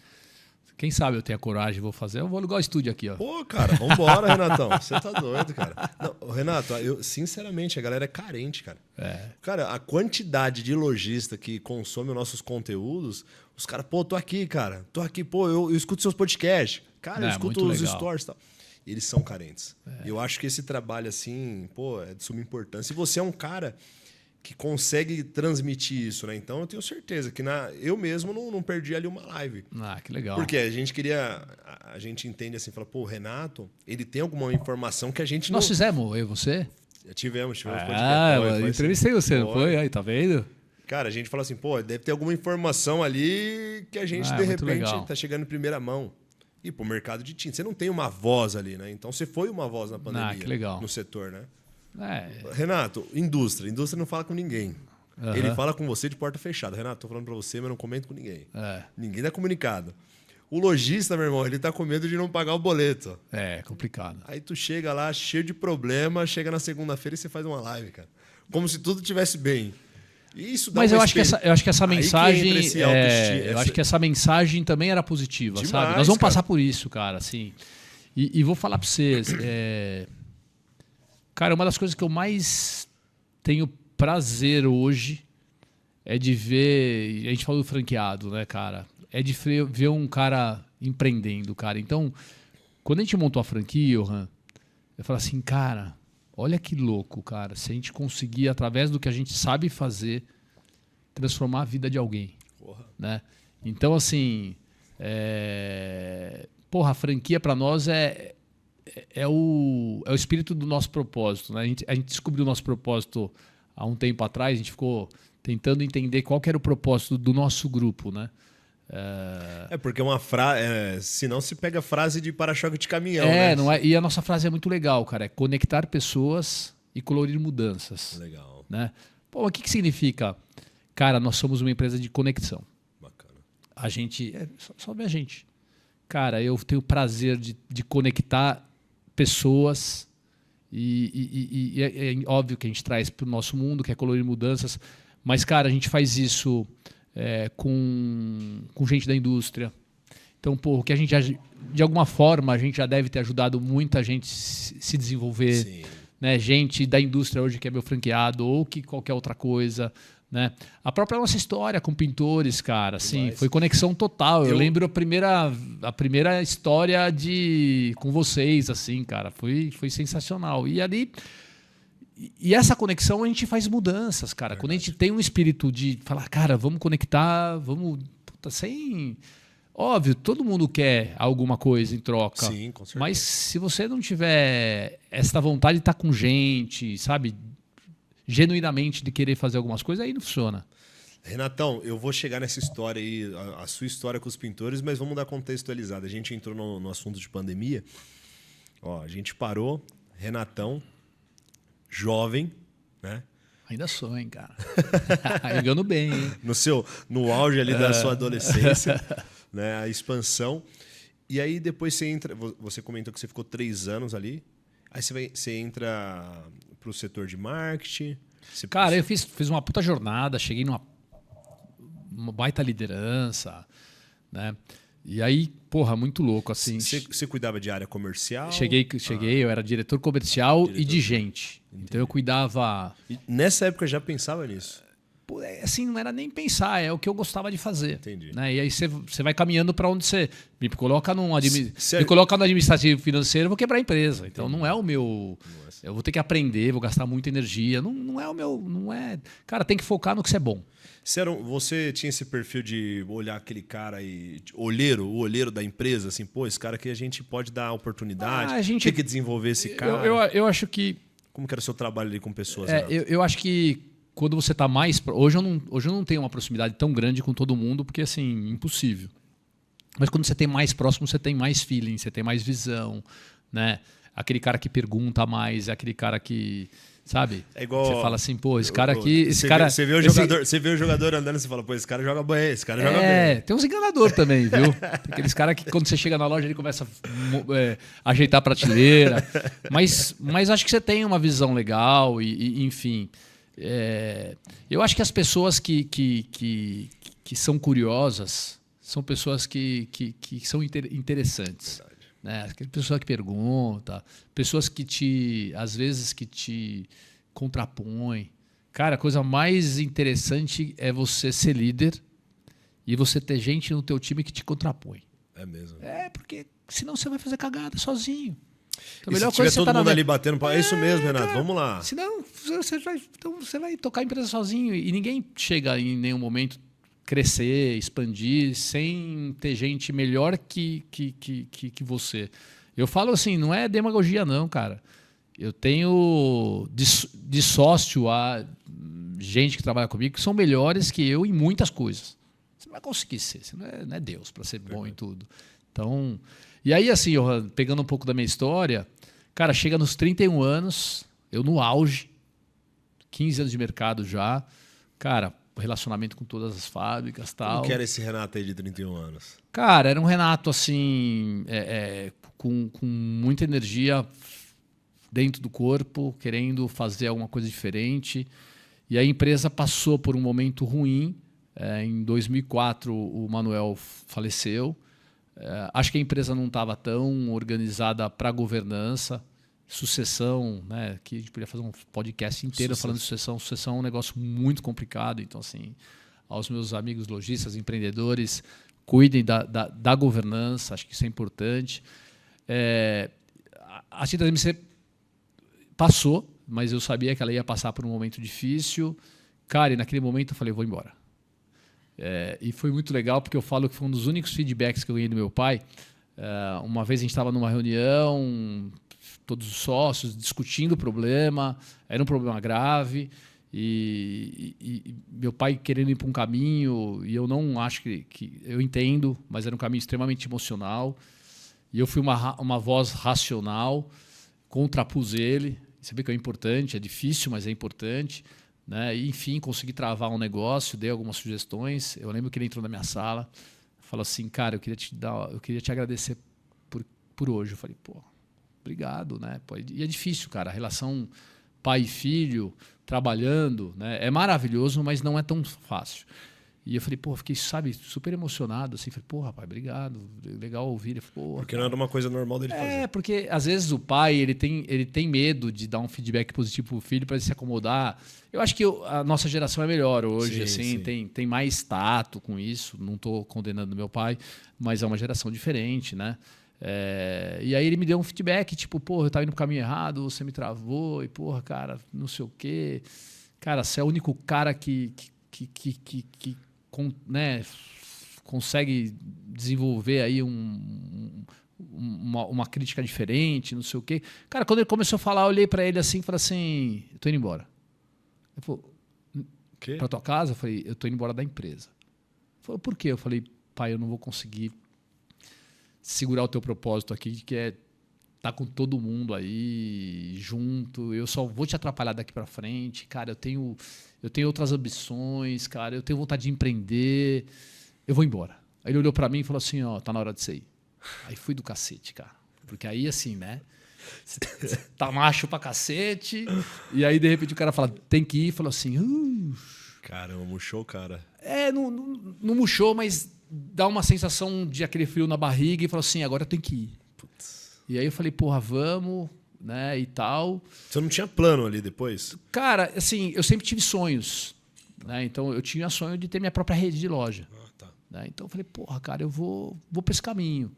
quem sabe eu tenho a coragem, vou fazer. Eu vou alugar o estúdio aqui, ó. Pô, cara, vambora, Renatão. Você tá doido, cara. Não, Renato, sinceramente, a galera é carente, cara. Cara, a quantidade de lojista que consome os nossos conteúdos, os caras, pô, tô aqui, pô, eu escuto seus podcasts. Cara, eu escuto os stories e tal. Eles são carentes. Eu acho que esse trabalho, assim, pô, é de suma importância. E você é um cara que consegue transmitir isso, né? Então eu tenho certeza que eu mesmo não perdi ali uma live. Ah, que legal. Porque a gente entende assim, fala, pô, o Renato, ele tem alguma informação que a gente Nós não... fizemos, eu e você? Tivemos podcast. Eu entrevistei você, não foi? Aí, tá vendo? Cara, a gente fala assim, pô, deve ter alguma informação ali que a gente, de repente, legal. tá chegando em primeira mão. E pro mercado de tinta. Você não tem uma voz ali, né? Então você foi uma voz na pandemia. Que legal. No setor, né? É. Renato, indústria. Indústria não fala com ninguém. Uhum. Ele fala com você de porta fechada. Renato, tô falando pra você, mas não comento com ninguém. Ninguém dá comunicado. O lojista, meu irmão, ele tá com medo de não pagar o boleto. É, complicado. Aí tu chega lá, cheio de problema, chega na segunda-feira e você faz uma live, cara. Como se tudo estivesse bem. E isso dá Mas eu acho que essa mensagem... eu acho que essa mensagem também era positiva, demais, sabe? Nós vamos passar por isso, cara, assim. E vou falar pra vocês... Cara, uma das coisas que eu mais tenho prazer hoje é de ver... A gente falou do franqueado, né, cara? É de ver um cara empreendendo, cara. Então, quando a gente montou a franquia, Johan, eu falo assim, cara, olha que louco, cara. Se a gente conseguir, através do que a gente sabe fazer, transformar a vida de alguém. Porra. Né? Então, assim, a franquia para nós é o espírito do nosso propósito. Né? A gente descobriu o nosso propósito há um tempo atrás, a gente ficou tentando entender qual que era o propósito do nosso grupo, né? Porque uma frase. Senão se pega frase de para-choque de caminhão. Não é? E a nossa frase é muito legal, cara. É conectar pessoas e colorir mudanças. Legal. Né? Pô, o que significa? Cara, nós somos uma empresa de conexão. Bacana. A gente. Só ver a gente. Cara, eu tenho o prazer de conectar pessoas. E é óbvio que a gente traz para o nosso mundo, que é colorir mudanças. Mas, cara, a gente faz isso. Com gente da indústria. Então, pô, que a gente de alguma forma a gente já deve ter ajudado muita gente se desenvolver, Sim. Né? Gente da indústria hoje que é meu franqueado ou que qualquer outra coisa, né? A própria nossa história com pintores, cara, assim, foi conexão total. Eu lembro a primeira história com vocês, assim, cara, foi sensacional. E ali E essa conexão a gente faz mudanças, cara. Verdade. Quando a gente tem um espírito de falar, cara, vamos conectar, vamos... Puta, sem... Óbvio, todo mundo quer alguma coisa em troca. Sim, com certeza. Mas se você não tiver essa vontade de estar com gente, sabe? Genuinamente de querer fazer algumas coisas, aí não funciona. Renatão, eu vou chegar nessa história aí, a sua história com os pintores, mas vamos dar contextualizada. A gente entrou no assunto de pandemia. Ó, a gente parou, Renatão... jovem, né? Ainda sou, hein, cara. Jogando bem, hein? No auge ali da sua adolescência, né? A expansão. E aí depois você comentou que você ficou 3 anos ali. Aí você entra para o setor de marketing. Cara, eu fiz uma puta jornada, cheguei numa baita liderança, né? E aí, porra, muito louco, assim. Você cuidava de área comercial? Cheguei, eu era diretor comercial e de gente. Entendi. Então eu cuidava... E nessa época já pensava nisso? Assim, não era nem pensar, é o que eu gostava de fazer. Entendi. Né? E aí você vai caminhando para onde você... Me coloca no administrativo financeiro, eu vou quebrar a empresa. Então não é o meu... Eu vou ter que aprender, vou gastar muita energia. Não é o meu... Não é... Cara, tem que focar no que você é bom. Você tinha esse perfil de olhar aquele cara e o olheiro da empresa, assim, pô, esse cara aqui a gente pode dar oportunidade, tem que desenvolver esse cara. Eu acho que... Como que era o seu trabalho ali com pessoas? Eu acho que quando você está mais... Hoje eu não tenho uma proximidade tão grande com todo mundo, porque, assim, impossível. Mas quando você tem mais próximo, você tem mais feeling, você tem mais visão, né? Aquele cara que pergunta mais, aquele cara que... Sabe? É igual, você fala assim, pô, esse cara aqui... Você vê o jogador andando e você fala, pô, esse cara joga bem, esse cara joga bem. Tem uns enganadores também, viu? Tem aqueles caras que quando você chega na loja ele começa a ajeitar a prateleira. Mas acho que você tem uma visão legal e enfim. Eu acho que as pessoas que são curiosas são pessoas que são interessantes. Né? Aquela pessoa que pergunta, pessoas que às vezes te contrapõem. Cara, a coisa mais interessante é você ser líder e você ter gente no teu time que te contrapõe. É mesmo. Porque senão você vai fazer cagada sozinho. Então, E melhor se coisa tiver todo tá mundo na ali batendo... É isso mesmo, Renato. cara, Vamos lá. Senão, você vai tocar a empresa sozinho. E ninguém chega em nenhum momento crescer, expandir, sem ter gente melhor que você. Eu falo assim, não é demagogia não, cara. Eu tenho de sócio a gente que trabalha comigo que são melhores que eu em muitas coisas. Você não vai conseguir ser, você não é Deus para ser bom em tudo. Então, e aí assim, Johan, pegando um pouco da minha história, cara, chega nos 31 anos, eu no auge, 15 anos de mercado já, cara, relacionamento com todas as fábricas, tal. Como que era esse Renato aí de 31 anos? Cara, era um Renato assim, com muita energia dentro do corpo, querendo fazer alguma coisa diferente. E a empresa passou por um momento ruim. Em 2004, o Manuel faleceu. Acho que a empresa não estava tão organizada para governança, sucessão, né? Que a gente podia fazer um podcast inteiro falando de sucessão. Sucessão é um negócio muito complicado. Então, assim, aos meus amigos lojistas, empreendedores, cuidem da governança. Acho que isso é importante. A Tintas MC passou, mas eu sabia que ela ia passar por um momento difícil. Cara, e naquele momento eu falei, vou embora. E foi muito legal, porque eu falo que foi um dos únicos feedbacks que eu ganhei do meu pai. Uma vez a gente estava numa reunião, todos os sócios discutindo o problema, era um problema grave, e meu pai querendo ir para um caminho, e eu não acho que eu entendo, mas era um caminho extremamente emocional. E eu fui uma voz racional, contrapus ele. Você vê que é importante, é difícil, mas é importante. Né? E, enfim, consegui travar um negócio, dei algumas sugestões. Eu lembro que ele entrou na minha sala, falou assim, cara, eu queria te agradecer por hoje. Eu falei, pô, obrigado, né? Pô, e é difícil, cara, a relação pai e filho, trabalhando, né? É maravilhoso, mas não é tão fácil. E eu falei, pô, fiquei, sabe, super emocionado, assim. Falei, pô, rapaz, obrigado, legal ouvir. Ele falou, porque não era uma coisa normal dele fazer. Porque às vezes o pai, ele tem medo de dar um feedback positivo pro filho para ele se acomodar. Eu acho que a nossa geração é melhor hoje, sim. Tem mais tato com isso. Não estou condenando meu pai, mas é uma geração diferente, né? E aí ele me deu um feedback, tipo, porra, eu estava indo pro caminho errado, você me travou, e porra, cara, não sei o quê. Cara, você é o único cara que né, consegue desenvolver aí uma crítica diferente, não sei o quê. Cara, quando ele começou a falar, eu olhei para ele assim e falei assim, eu tô indo embora. Ele falou, para tua casa? Eu falei, eu tô indo embora da empresa. Ele falou, por quê? Eu falei, pai, eu não vou conseguir segurar o teu propósito aqui, que é estar com todo mundo aí junto, eu só vou te atrapalhar daqui para frente, cara, eu tenho outras ambições, cara, eu tenho vontade de empreender, eu vou embora. Aí ele olhou para mim e falou assim, ó, tá na hora de sair. Aí fui do cacete, cara, porque aí assim, né, você tá macho pra cacete, e aí de repente o cara fala, tem que ir, falou assim, caramba, murchou o cara. Não murchou, mas dá uma sensação de aquele frio na barriga e falou assim, agora eu tenho que ir. Putz. E aí eu falei, porra, vamos, né, e tal. Você não tinha plano ali depois? Cara, assim, eu sempre tive sonhos, né? Então eu tinha sonho de ter minha própria rede de loja. Tá. Né? Então eu falei, porra, cara, eu vou para esse caminho.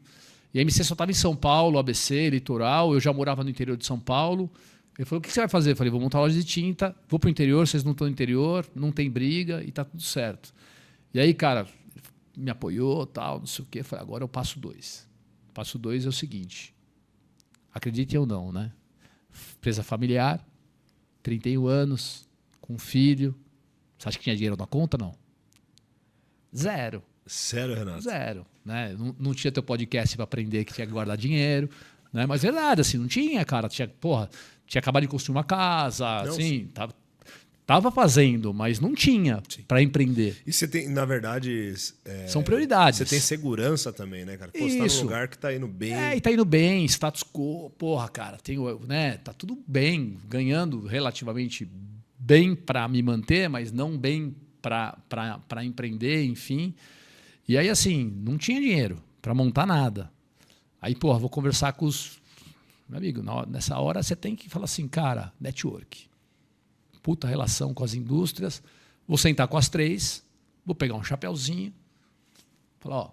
E a MC só estava em São Paulo, ABC, Litoral, eu já morava no interior de São Paulo. Ele falou, o que você vai fazer? Eu falei, vou montar uma loja de tinta, vou pro interior, vocês não estão no interior, não tem briga e tá tudo certo. E aí, cara, me apoiou, tal, não sei o quê. Eu falei, agora eu passo 2. Passo 2 é o seguinte, acreditem ou não, né? Empresa familiar, 31 anos, com filho. Você acha que tinha dinheiro na conta? Não. Zero. Sério, Renato? Zero. Né? Não tinha teu podcast para aprender que tinha que guardar dinheiro. Né? Mas verdade, assim, não tinha, cara. Tinha acabado de construir uma casa, não, assim, tava fazendo, mas não tinha para empreender. E você tem, na verdade... São prioridades. Você tem segurança também, né, cara? Pô, você tá num lugar que tá indo bem. E tá indo bem, status quo, porra, cara, né, tá tudo bem, ganhando relativamente bem para me manter, mas não bem para empreender, enfim. E aí, assim, não tinha dinheiro para montar nada. Aí, porra, vou conversar com os... Meu amigo, nessa hora você tem que falar assim, cara, network. Puta relação com as indústrias, vou sentar com as 3, vou pegar um chapéuzinho, falar, ó,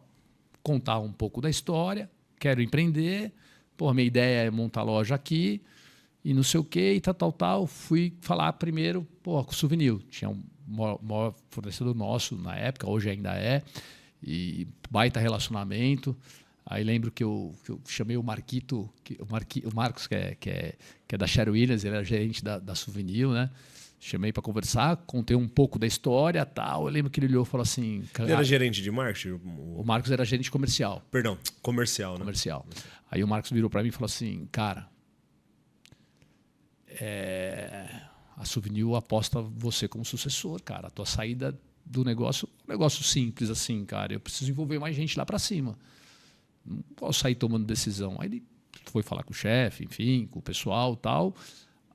contar um pouco da história, quero empreender, Pô, minha ideia é montar loja aqui e não sei o quê, e tal. Fui falar primeiro, pô, com o Souvenir. Tinha um maior fornecedor nosso na época, hoje ainda é, e baita relacionamento. Aí lembro que eu chamei o Marquito, o Marcos, que é da Sherwin Williams, ele era gerente da Souvenir, né? Chamei para conversar, contei um pouco da história e tal. Eu lembro que ele olhou e falou assim... Ele era gerente de marketing? O Marcos era gerente comercial. Perdão, comercial, né? Comercial. Aí o Marcos virou para mim e falou assim, cara, a Souvenir aposta você como sucessor, cara. A tua saída do negócio, um negócio simples assim, cara. Eu preciso envolver mais gente lá para cima. Não posso sair tomando decisão. Aí ele foi falar com o chefe, enfim, com o pessoal e tal.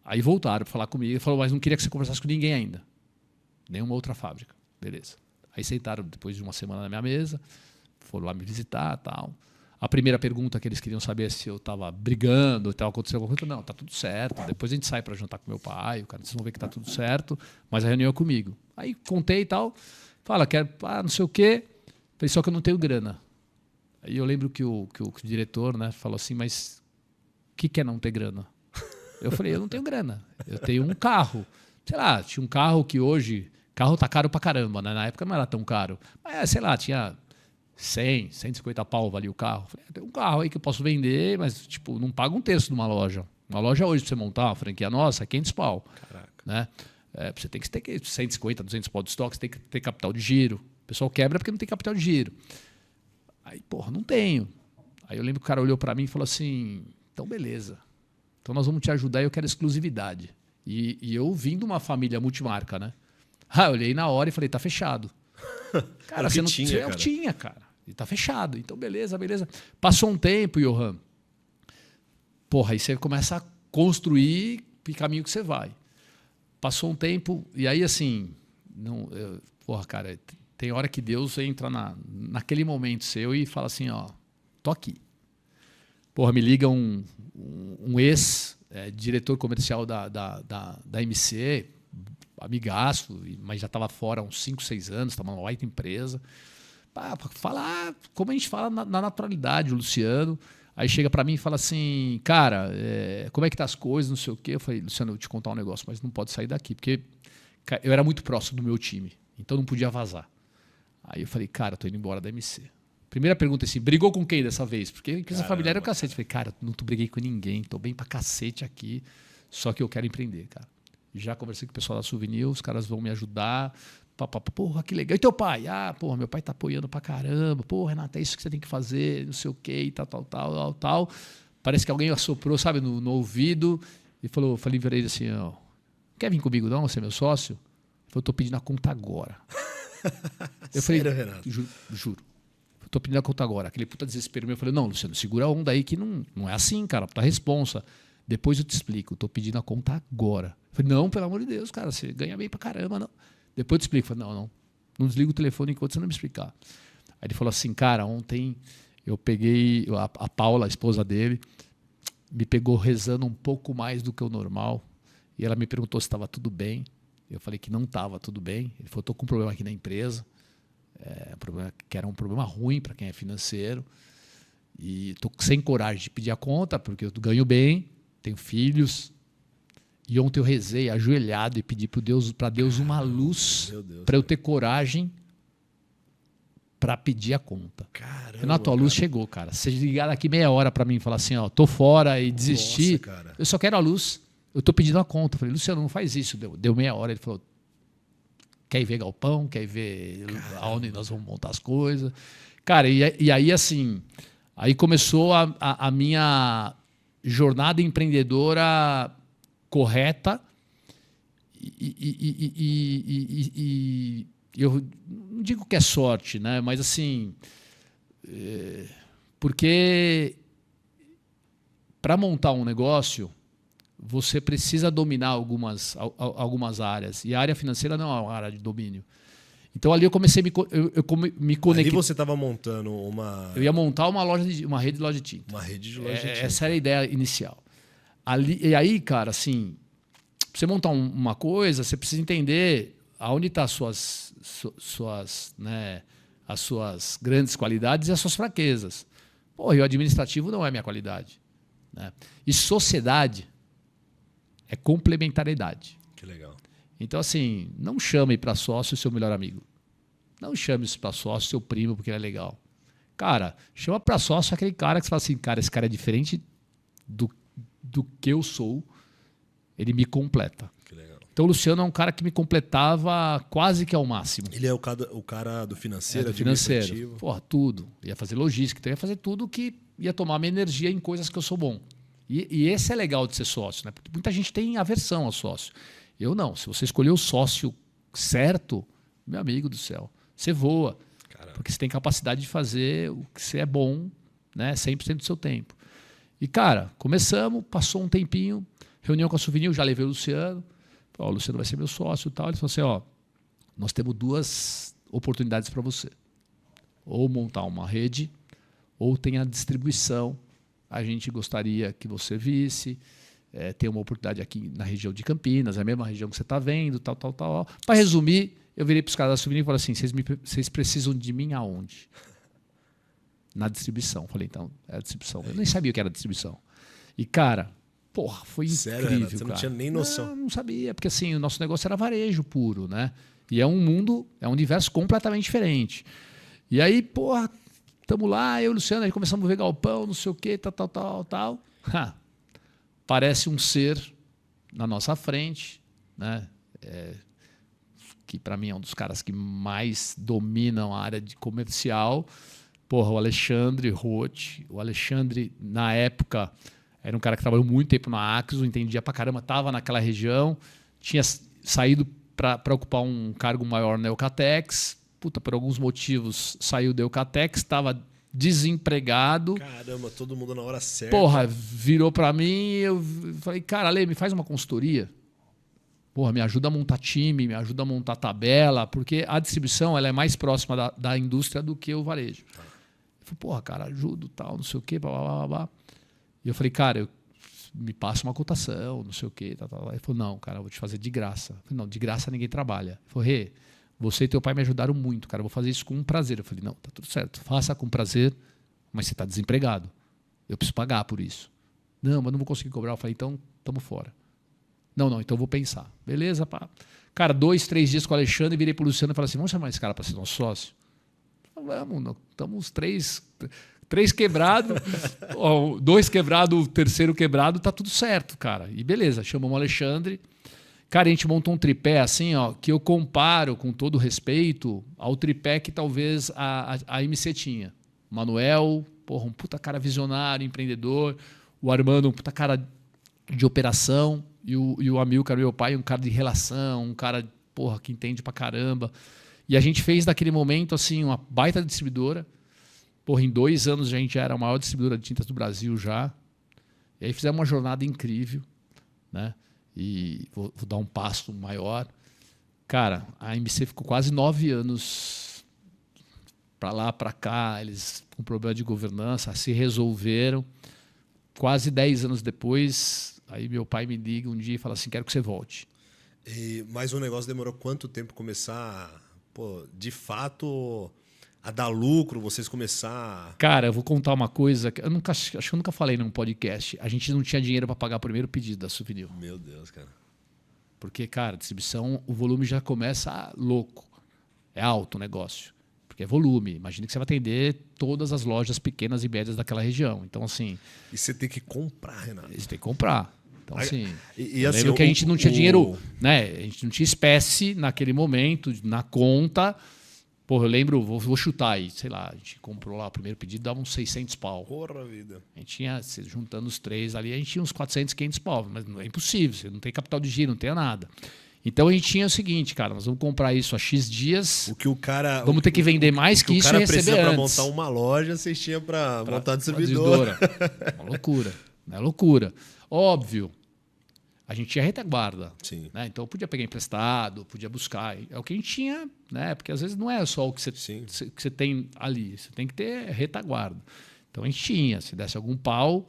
Aí voltaram para falar comigo. Ele falou, mas não queria que você conversasse com ninguém ainda. Nenhuma outra fábrica. Beleza. Aí sentaram depois de uma semana na minha mesa, foram lá me visitar e tal. A primeira pergunta que eles queriam saber é se eu estava brigando, estava acontecendo alguma coisa. Não, tá tudo certo. Depois a gente sai para jantar com meu pai, o cara, vocês vão ver que tá tudo certo, mas a reunião é comigo. Aí contei e tal. Fala, quero, não sei o quê. Falei, só que eu não tenho grana. Aí eu lembro que o diretor, né, falou assim, mas o que é não ter grana? Eu falei, eu não tenho grana. Eu tenho um carro. Sei lá, tinha um carro que hoje... Carro tá caro pra caramba, né? Na época não era tão caro. Mas, sei lá, tinha 100, 150 pau valia o carro. Falei, tem um carro aí que eu posso vender, mas tipo, não paga um terço de uma loja. Uma loja hoje, pra você montar uma franquia nossa, é 500 pau. Caraca. Né? Você tem que ter 150, 200 pau de estoque, você tem que ter capital de giro. O pessoal quebra porque não tem capital de giro. Aí, porra, não tenho. Aí eu lembro que o cara olhou pra mim e falou assim, então beleza. Então nós vamos te ajudar e eu quero exclusividade. E eu vim de uma família multimarca, né? Eu olhei na hora e falei, tá fechado. Cara, você não tinha, cara. Eu tinha, cara. E tá fechado. Então, beleza. Passou um tempo, Johan. Porra, aí você começa a construir o caminho que você vai. Passou um tempo, e aí assim, porra, cara, tem hora que Deus entra naquele momento seu e fala assim, ó, tô aqui. Porra, me liga um ex-diretor comercial da MC, amigaço, mas já estava fora há uns 5, 6 anos, estava numa baita empresa. Para falar como a gente fala na naturalidade, o Luciano. Aí chega para mim e fala assim, cara, como é que tá as coisas, não sei o quê. Eu falei, Luciano, eu vou te contar um negócio, mas não pode sair daqui, porque eu era muito próximo do meu time, então não podia vazar. Aí eu falei, cara, eu tô indo embora da MC. Primeira pergunta é assim, brigou com quem dessa vez? Porque a empresa familiar é o cacete. Eu falei, cara, não briguei com ninguém, tô bem pra cacete aqui, só que eu quero empreender, cara. Já conversei com o pessoal da Souvenir, os caras vão me ajudar. Porra, que legal. E teu pai? Porra, meu pai tá apoiando pra caramba. Porra, Renato, é isso que você tem que fazer, não sei o quê, e tal. Parece que alguém assoprou, sabe, no ouvido e falei pra ele assim, ó, quer vir comigo não, você é meu sócio? Ele falou, tô pedindo a conta agora. Eu falei, sério, Renato? Juro. Tô pedindo a conta agora. Aquele puta desespero meu. Eu falei, não, Luciano, segura a onda aí que não é assim, cara. Tá responsa. Depois eu te explico. Tô pedindo a conta agora. Eu falei, não, pelo amor de Deus, cara. Você ganha bem pra caramba, não. Depois eu te explico. Eu falei, não desliga o telefone enquanto você não me explicar. Aí ele falou assim, cara, ontem eu peguei... A Paula, a esposa dele, me pegou rezando um pouco mais do que o normal. E ela me perguntou se estava tudo bem. Eu falei que não estava tudo bem. Ele falou, tô com um problema aqui na empresa. Que era um problema ruim para quem é financeiro, e estou sem coragem de pedir a conta porque eu ganho bem, tenho filhos, e ontem eu rezei ajoelhado e pedi para Deus uma luz para eu ter coragem para pedir a conta. Caramba, Renato, a luz chegou, cara. Se ligar daqui meia hora para mim e falar assim, ó, tô fora e desistir, cara. Eu só quero a luz, eu tô pedindo a conta. Eu falei, Luciano, não faz isso. Deu meia hora, ele falou, quer ir ver galpão, quer ir ver aonde nós vamos montar as coisas. Cara, e aí assim, aí começou a minha jornada empreendedora correta e eu não digo que é sorte, né? Mas assim, porque para montar um negócio, você precisa dominar algumas áreas. E a área financeira não é uma área de domínio. Então ali eu comecei a me conectar. Ali você estava montando uma... Eu ia montar uma rede de loja de tinta. Uma rede de loja de tinta. Essa era a ideia inicial. E aí, cara, assim, pra você montar uma coisa, você precisa entender aonde estão as suas grandes qualidades e as suas fraquezas. Porra, e o administrativo não é minha qualidade. né? E sociedade é complementariedade. Que legal. Então, assim, não chame para sócio o seu melhor amigo. Não chame para sócio o seu primo porque ele é legal. Cara, chama para sócio aquele cara que você fala assim, cara, esse cara é diferente do que eu sou, ele me completa. Que legal. Então o Luciano é um cara que me completava quase que ao máximo. Ele é o cara do financeiro, Do financeiro. Porra, tudo. Ia fazer logística, então ia fazer tudo que ia tomar minha energia em coisas que eu sou bom. E esse é legal de ser sócio, né? Porque muita gente tem aversão ao sócio. Eu não. Se você escolher o sócio certo, meu amigo do céu, você voa. Caramba. Porque você tem capacidade de fazer o que você é bom, né? 100% do seu tempo. E, cara, começamos, passou um tempinho, reunião com a Souvenir, já levei o Luciano. Ó, o Luciano vai ser meu sócio e tal. Ele falou assim, ó, nós temos 2 oportunidades para você. Ou montar uma rede, ou tem a distribuição. A gente gostaria que você visse. Tem uma oportunidade aqui na região de Campinas, é a mesma região que você está vendo, tal. Para resumir, eu virei para os caras da Souvenir e falei assim, vocês precisam de mim aonde? Na distribuição. Falei, então, é a distribuição. Eu nem sabia o que era distribuição. E, cara, porra, foi sério, incrível. Renato? Você cara. Não tinha nem noção. Não sabia, porque assim, o nosso negócio era varejo puro, né? E é um mundo, é um universo completamente diferente. E aí, porra, estamos lá, eu e o Luciano, aí começamos a ver galpão, não sei o quê, tal. Parece um ser na nossa frente, né? Que para mim é um dos caras que mais dominam a área de comercial. Porra, o Alexandre Roth. O Alexandre, na época, era um cara que trabalhou muito tempo na Axo, entendia pra caramba, estava naquela região, tinha saído para ocupar um cargo maior na Eucatex. Puta, por alguns motivos saiu da Eucatex, estava desempregado. Caramba, todo mundo na hora certa. Porra, virou para mim e eu falei, cara, Ale, me faz uma consultoria. Porra, me ajuda a montar time, me ajuda a montar tabela, porque a distribuição ela é mais próxima da indústria do que o varejo. Eu falei, porra, cara, ajudo, tal, não sei o quê, blá, blá, blá, blá. E eu falei, cara, me passa uma cotação, não sei o quê, tal. Ele falou, não, cara, eu vou te fazer de graça. Eu falei, não, de graça ninguém trabalha. Ele falou, Rê, você e teu pai me ajudaram muito, cara, eu vou fazer isso com prazer. Eu falei, não, tá tudo certo, faça com prazer, mas você está desempregado. Eu preciso pagar por isso. Não, mas não vou conseguir cobrar. Eu falei, então, estamos fora. Não, então eu vou pensar. Beleza, pá. Cara, 2, 3 dias com o Alexandre, virei pro Luciano e falei assim, vamos chamar esse cara para ser nosso sócio? Vamos, estamos 3 quebrados, 2 quebrados, o terceiro quebrado, tá tudo certo, cara. E beleza, chamamos o Alexandre. Cara, a gente montou um tripé assim, ó, que eu comparo, com todo respeito, ao tripé que talvez a MC tinha. Manuel, porra, um puta cara visionário, empreendedor. O Armando, um puta cara de operação. E o Amilcar, meu pai, um cara de relação, um cara, porra, que entende pra caramba. E a gente fez daquele momento assim uma baita distribuidora. Porra, em 2 anos a gente já era a maior distribuidora de tintas do Brasil já. E aí fizemos uma jornada incrível, né? E vou dar um passo maior. Cara, a MC ficou quase 9 anos para lá, para cá. Eles com problema de governança se resolveram. Quase 10 anos depois, aí meu pai me liga um dia e fala assim, quero que você volte. Mas o negócio demorou quanto tempo começar, de fato, a dar lucro, vocês começar... Cara, eu vou contar uma coisa, acho que eu nunca falei num podcast. A gente não tinha dinheiro para pagar o primeiro pedido da Souvenir. Meu Deus, cara. Porque, cara, distribuição, o volume já começa louco. É alto o negócio. Porque é volume. Imagina que você vai atender todas as lojas pequenas e médias daquela região. Então, assim... E você tem que comprar, Renato. Você tem que comprar. Então, assim... E assim, lembro que a gente não tinha dinheiro... Né? A gente não tinha espécie naquele momento, na conta. Porra, eu lembro, vou chutar aí. Sei lá, a gente comprou lá o primeiro pedido, dava uns 600 pau. Porra vida. A gente tinha, juntando os 3 ali, a gente tinha uns 400, 500 pau. Mas não é impossível. Você não tem capital de giro, não tem nada. Então a gente tinha o seguinte, cara, nós vamos comprar isso a X dias. O que o cara. Vamos ter que vender mais que isso e receber antes. Para montar uma loja, vocês tinham para montar uma distribuidora. Uma loucura. Não é loucura. Óbvio, a gente tinha retaguarda. Sim. Né? Então eu podia pegar emprestado, podia buscar. É o que a gente tinha, né? Porque às vezes não é só o que você tem ali. Você tem que ter retaguarda. Então a gente tinha, se desse algum pau.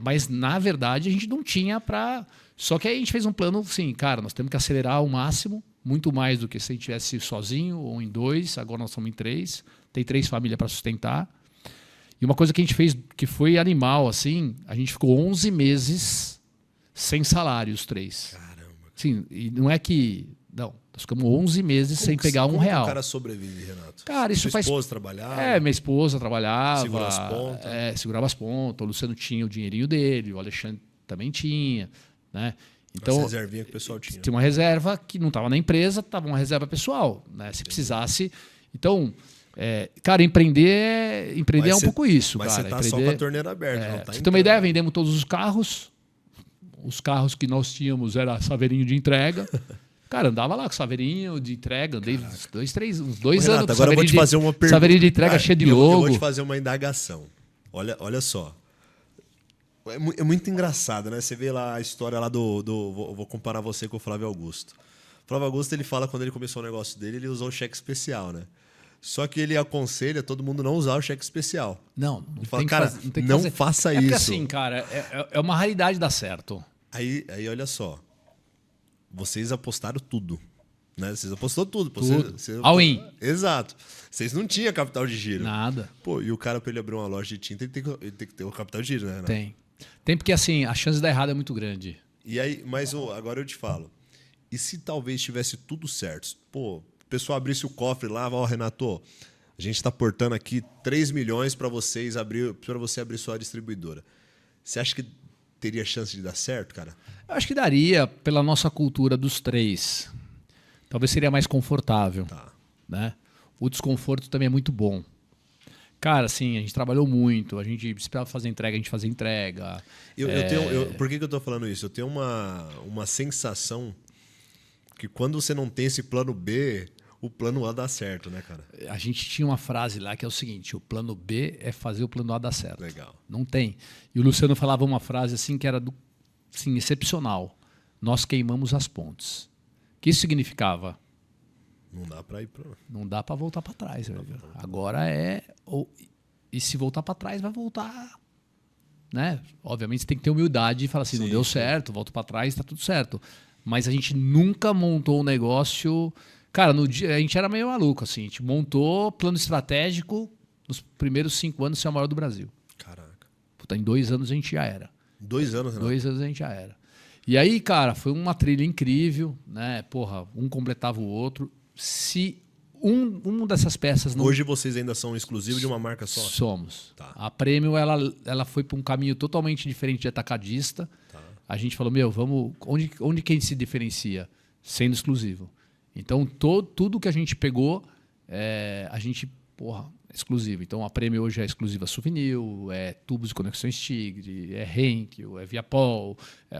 Mas, na verdade, a gente não tinha para... Só que aí a gente fez um plano assim, cara, nós temos que acelerar ao máximo, muito mais do que se a gente estivesse sozinho ou em 2, agora nós estamos em 3, tem 3 famílias para sustentar. E uma coisa que a gente fez que foi animal, assim, a gente ficou 11 meses sem salário, os três. Caramba. Sim, e não é que... Não, nós ficamos 11 meses sem pegar como R$1. o cara sobrevive, Renato? Cara, isso Sua faz... esposa trabalhava? minha esposa trabalhava. Segurava as pontas. Segurava as pontas. O Luciano tinha o dinheirinho dele, o Alexandre também tinha, né? Então, essa reservinha que o pessoal tinha. Tinha uma reserva que não estava na empresa, estava uma reserva pessoal, né? Se precisasse. Então, cara, empreender é um pouco isso, mas cara. Mas você tá só com a torneira aberta, não tá? Pra você ter uma ideia, vendemos todos os carros. Os carros que nós tínhamos era saveirinho de entrega. Cara, andava lá com saveirinho de entrega, andei uns 2 Renato, anos. Agora eu vou te fazer uma pergunta. Saveirinho de entrega cheia de Eu logo. vou te fazer uma indagação. Olha só. É muito engraçado, né? Você vê lá a história lá vou comparar você com o Flávio Augusto. O Flávio Augusto, ele fala quando ele começou o negócio dele, ele usou o cheque especial, né? Só que ele aconselha todo mundo não usar o cheque especial. Não Ele fala, cara, tem que não fazer. faça porque isso. assim, cara, é uma raridade dar certo. Aí olha só. Vocês apostaram tudo. Né? Vocês apostou tudo. Tudo. Você All in. Exato. Vocês não tinham capital de giro. Nada. Pô, e o cara, para ele abrir uma loja de tinta, ele tem que ter o capital de giro, né, Renato? Tem porque assim, a chance de dar errado é muito grande. E aí, mas agora eu te falo. E se talvez tivesse tudo certo? Pô, o pessoal abrisse o cofre lá, ó, Renato, a gente está portando aqui 3 milhões para você abrir sua distribuidora. Você acha que teria chance de dar certo, cara? Eu acho que daria pela nossa cultura dos três. Talvez seria mais confortável. Tá. Né? O desconforto também é muito bom. Cara, assim, a gente trabalhou muito, a gente precisava fazer entrega, a gente fazia entrega. Por que eu tô falando isso? Eu tenho uma sensação que quando você não tem esse plano B, o plano A dá certo, né, cara? A gente tinha uma frase lá que é o seguinte: o plano B é fazer o plano A dar certo. Legal. Não tem. E o Luciano falava uma frase assim que era assim, excepcional. Nós queimamos as pontes. O que isso significava? Não dá para ir para... Não dá para voltar para trás. Agora e se voltar para trás, vai voltar. Né? Obviamente você tem que ter humildade e falar assim, não deu certo, volto para trás, está tudo certo. Mas a gente nunca montou um negócio... Cara, no dia a gente era meio maluco, assim. A gente montou plano estratégico nos primeiros 5 anos ser o maior do Brasil. Caraca. Puta, em 2 anos a gente já era. 2 anos, Renato? 2 anos a gente já era. E aí, cara, foi uma trilha incrível, né? Porra, um completava o outro. Se uma dessas peças não... Hoje vocês ainda são exclusivos de uma marca só? Somos. Tá. A Prêmio, ela foi para um caminho totalmente diferente de atacadista. Tá. A gente falou, vamos... Onde que a gente se diferencia? Sendo exclusivo. Então, tudo que a gente pegou, a gente, exclusivo. Então, a Prêmio hoje é exclusiva Souvenir, é Tubos e Conexões Tigre, é Henkel, é Viapol.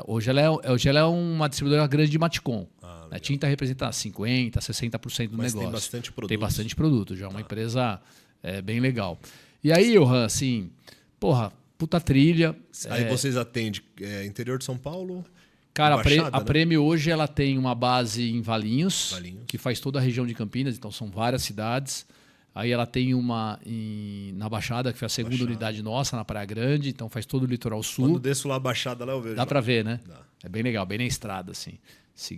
Hoje ela é uma distribuidora grande de Maticom. A tinta representa 50%, 60% do negócio. Tem bastante produto. Tem bastante produto, já é uma empresa bem legal. E aí, Johan, assim, puta trilha. Aí vocês atendem interior de São Paulo? Cara, Baixada, a né? Prêmio hoje ela tem uma base em Valinhos, que faz toda a região de Campinas, então são várias cidades. Aí ela tem uma na Baixada, que foi a segunda unidade nossa, na Praia Grande, então faz todo o litoral sul. Quando desço lá a Baixada, lá eu vejo. Dá pra ver, né? Dá. É bem legal, bem na estrada, assim.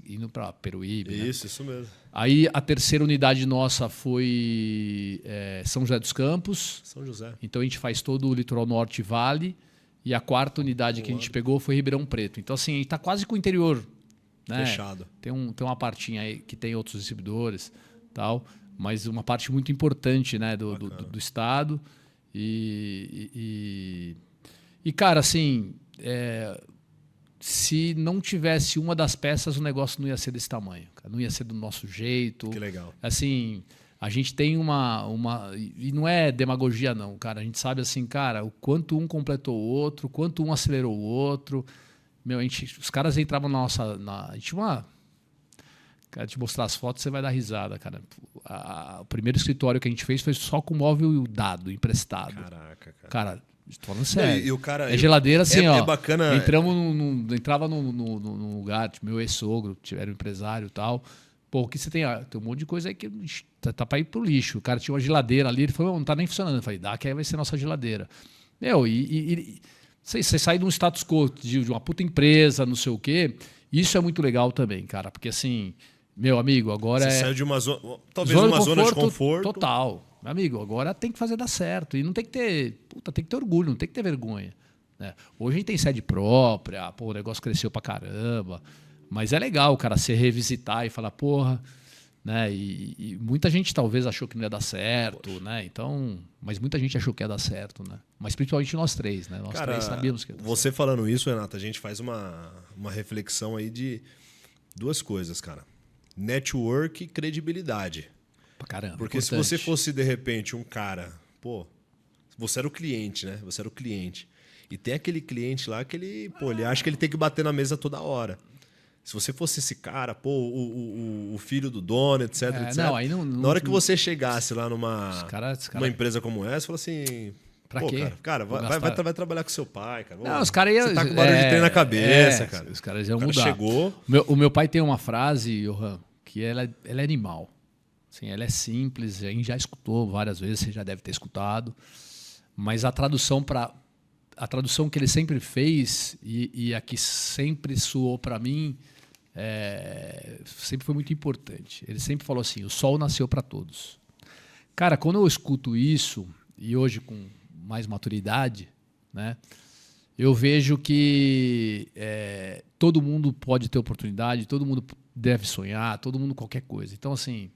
Indo pra Peruíbe. Isso mesmo. Aí a terceira unidade nossa foi São José dos Campos. São José. Então a gente faz todo o litoral norte e vale. E a quarta unidade que a gente pegou foi Ribeirão Preto. Então, assim, a gente está quase com o interior. Né? Fechado. Tem uma partinha aí que tem outros distribuidores, tal, mas uma parte muito importante, né, do estado. E, cara, assim, se não tivesse uma das peças, o negócio não ia ser desse tamanho. Não ia ser do nosso jeito. Que legal. Assim... A gente tem e não é demagogia não, cara. A gente sabe assim, cara, o quanto um completou o outro, quanto um acelerou o outro. Os caras entravam na nossa... a gente tinha uma... Cara, te mostrar as fotos, você vai dar risada, cara. O primeiro escritório que a gente fez foi só com móvel dado, emprestado. Caraca, cara. Cara, tô falando sério. E o cara, geladeira assim, ó. É bacana. Entrava num lugar, tipo, meu ex-sogro, era um empresário e tal. Pô, o que você tem? Tem um monte de coisa aí que tá para ir pro lixo. O cara tinha uma geladeira ali, ele falou, não tá nem funcionando. Eu falei, dá que aí vai ser nossa geladeira. Você sai de um status quo de uma puta empresa, não sei o quê. Isso é muito legal também, cara. Porque assim, meu amigo, agora você saiu de uma zona, talvez uma zona de conforto. Total. Meu amigo, agora tem que fazer dar certo. E não tem que ter. Puta, tem que ter orgulho, não tem que ter vergonha. Né? Hoje a gente tem sede própria, pô, o negócio cresceu pra caramba. Mas é legal o cara se revisitar e falar, porra. Né? E muita gente talvez achou que não ia dar certo, né? Então, mas muita gente achou que ia dar certo, né? Mas principalmente nós três, né? Nós Cara, três sabíamos que ia dar você certo. falando isso, Renato, a gente faz uma reflexão aí de duas coisas, cara. Network e credibilidade. Pra caramba. Porque se você fosse, de repente, um cara... Pô, você era o cliente, né? Você era o cliente. E tem aquele cliente lá que ele acha que ele tem que bater na mesa toda hora. Se você fosse esse cara, pô, o filho do dono, etc, etc. Não, aí na hora que você chegasse lá numa cara, empresa como essa, fala assim... Pra pô, quê? Cara, vai trabalhar com seu pai, cara. Não, os caras iam... Você tá com barulho de trem na cabeça, cara. Os caras iam o cara mudar. chegou... O meu pai tem uma frase, Johan, que ela é animal. Assim, ela é simples, a gente já escutou várias vezes, você já deve ter escutado. Mas a tradução que ele sempre fez e a que sempre soou para mim sempre foi muito importante. Ele sempre falou assim: o sol nasceu para todos. Cara, quando eu escuto isso, e hoje com mais maturidade, né, eu vejo que todo mundo pode ter oportunidade, todo mundo deve sonhar, todo mundo qualquer coisa. Então, assim,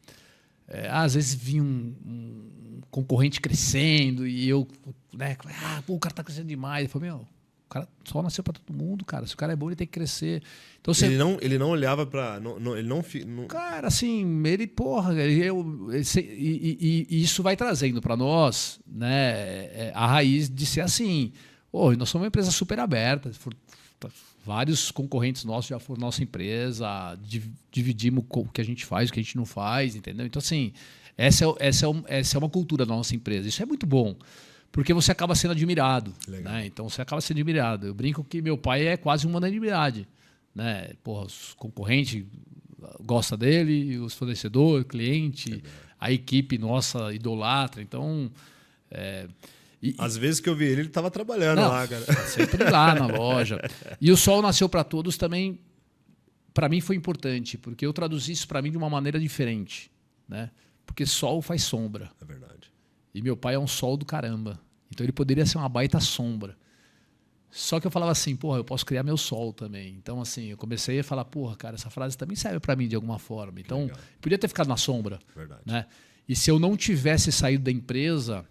às vezes vinha um concorrente crescendo e eu, né, pô, o cara tá crescendo demais. Eu falei, meu, o cara só nasceu para todo mundo, cara. Se o cara é bom, ele tem que crescer. Então, ele não olhava para... Cara, assim, ele, porra, e isso vai trazendo para nós, né, a raiz de ser assim. Oh, nós somos uma empresa super aberta. Vários concorrentes nossos já foram nossa empresa, dividimos o que a gente faz, o que a gente não faz, entendeu? Então, assim, essa é uma cultura da nossa empresa. Isso é muito bom, porque você acaba sendo admirado. Né? Então, você acaba sendo admirado. Eu brinco que meu pai é quase uma unanimidade. Né? Porra, os concorrentes gostam dele, os fornecedores, cliente, a equipe nossa idolatra. Então... Às vezes que eu vi ele estava trabalhando lá, cara. Sempre lá na loja. E o sol nasceu para todos também, para mim foi importante, porque eu traduzi isso para mim de uma maneira diferente. Né? Porque sol faz sombra. É verdade. E meu pai é um sol do caramba. Então ele poderia ser uma baita sombra. Só que eu falava assim, porra, eu posso criar meu sol também. Então, assim, eu comecei a falar, porra, cara, essa frase também serve para mim de alguma forma. Então, podia ter ficado na sombra. Verdade. Né? E se eu não tivesse saído da empresa...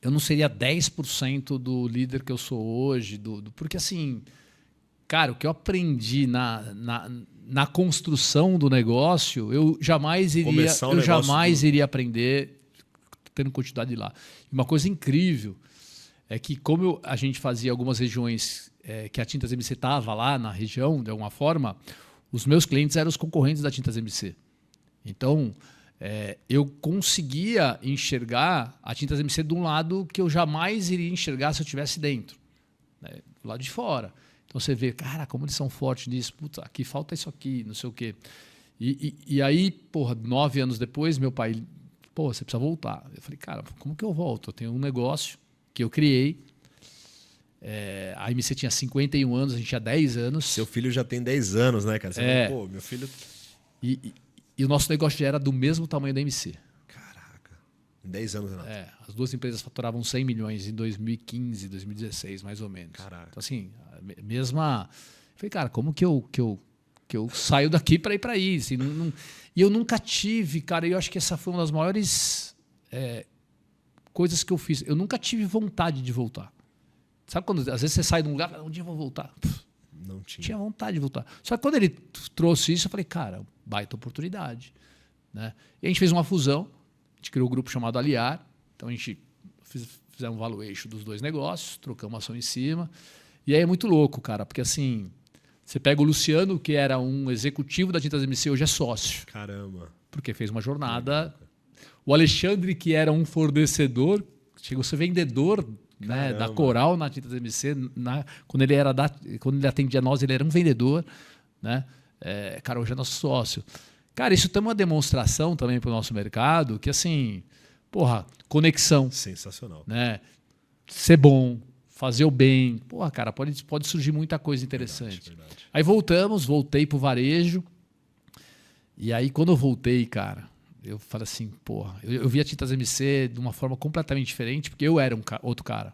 eu não seria 10% do líder que eu sou hoje. Porque, assim, cara, o que eu aprendi na construção do negócio, eu jamais iria aprender tendo continuidade lá. E uma coisa incrível é que, como a gente fazia algumas regiões que a Tintas MC estava lá na região, de alguma forma, os meus clientes eram os concorrentes da Tintas MC. Então... eu conseguia enxergar a Tintas MC de um lado que eu jamais iria enxergar se eu estivesse dentro, né? Do lado de fora. Então você vê, cara, como eles são fortes nisso, puta, aqui falta isso aqui, não sei o quê. E aí, porra, 9 anos depois, meu pai, pô, você precisa voltar. Eu falei, cara, como que eu volto? Eu tenho um negócio que eu criei. A MC tinha 51 anos, a gente tinha 10 anos. Seu filho já tem 10 anos, né, cara? Você fala, pô, meu filho... E o nosso negócio já era do mesmo tamanho da MC. Caraca. Em 10 anos, Renato. As duas empresas faturavam 100 milhões em 2015, 2016, mais ou menos. Caraca. Então, assim, a mesma... Eu falei, cara, como que eu saio daqui para ir para aí? Assim, e eu nunca tive, cara, eu acho que essa foi uma das maiores coisas que eu fiz. Eu nunca tive vontade de voltar. Sabe quando às vezes você sai de um lugar, um dia eu vou voltar? Não tinha. Tinha vontade de voltar. Só que quando ele trouxe isso, eu falei, cara, baita oportunidade. Né? E a gente fez uma fusão, a gente criou um grupo chamado Aliar, então a gente fizemos um valuation dos dois negócios, trocamos ação em cima. E aí é muito louco, cara, porque assim, você pega o Luciano, que era um executivo da Tintas MC, hoje é sócio. Caramba. Porque fez uma jornada. O Alexandre, que era um fornecedor, chegou a ser vendedor, né, da Coral na Tintas MC. Quando ele atendia nós, ele era um vendedor. Né? Cara, hoje é nosso sócio. Cara, isso tem uma demonstração também para o nosso mercado que, assim, porra, conexão. Sensacional. Né? Ser bom, fazer o bem. Porra, cara, pode surgir muita coisa interessante. Verdade. Aí voltei pro varejo. E aí, quando eu voltei, cara, eu falei assim, porra, eu vi a Tintas MC de uma forma completamente diferente, porque eu era outro cara.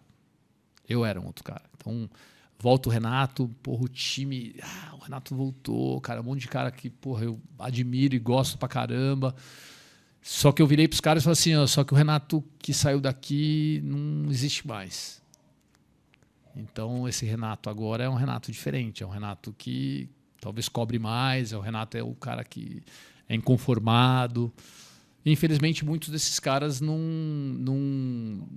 Eu era um outro cara. Então, volta o Renato, porra, o time... o Renato voltou, cara, um monte de cara que, porra, eu admiro e gosto pra caramba. Só que eu virei pros caras e falei assim, ó, só que o Renato que saiu daqui não existe mais. Então, esse Renato agora é um Renato diferente, é um Renato que talvez cobre mais, o Renato é o cara que é inconformado. Infelizmente, muitos desses caras não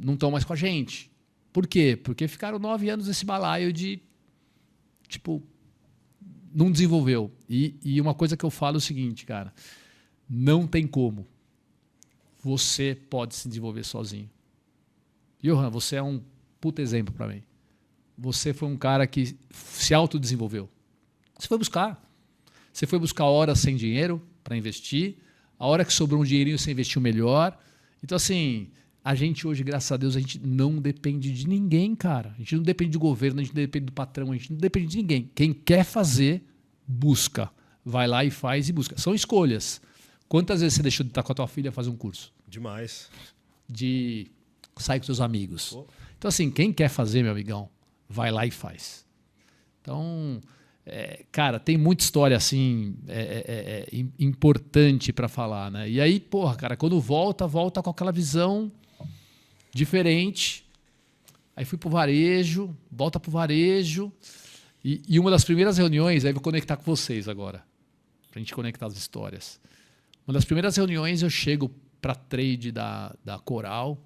estão mais com a gente. Por quê? Porque ficaram 9 anos nesse balaio de, tipo, não desenvolveu. E uma coisa que eu falo é o seguinte, cara, não tem como. Você pode se desenvolver sozinho. Johan, você é um puta exemplo para mim. Você foi um cara que se autodesenvolveu. Você foi buscar. Você foi buscar horas sem dinheiro para investir. A hora que sobrou um dinheirinho, você investiu melhor. Então, assim, a gente hoje, graças a Deus, a gente não depende de ninguém, cara. A gente não depende do governo, a gente não depende do patrão, a gente não depende de ninguém. Quem quer fazer, busca. Vai lá e faz e busca. São escolhas. Quantas vezes você deixou de estar com a tua filha fazer um curso? Demais. De sair com seus amigos. Pô. Então, assim, quem quer fazer, meu amigão, vai lá e faz. Então, cara, tem muita história assim importante para falar, né? E aí, porra, cara, quando volta com aquela visão diferente. Aí fui pro varejo, volta pro varejo. E uma das primeiras reuniões, aí vou conectar com vocês agora, pra gente conectar as histórias. Uma das primeiras reuniões eu chego pra trade da Coral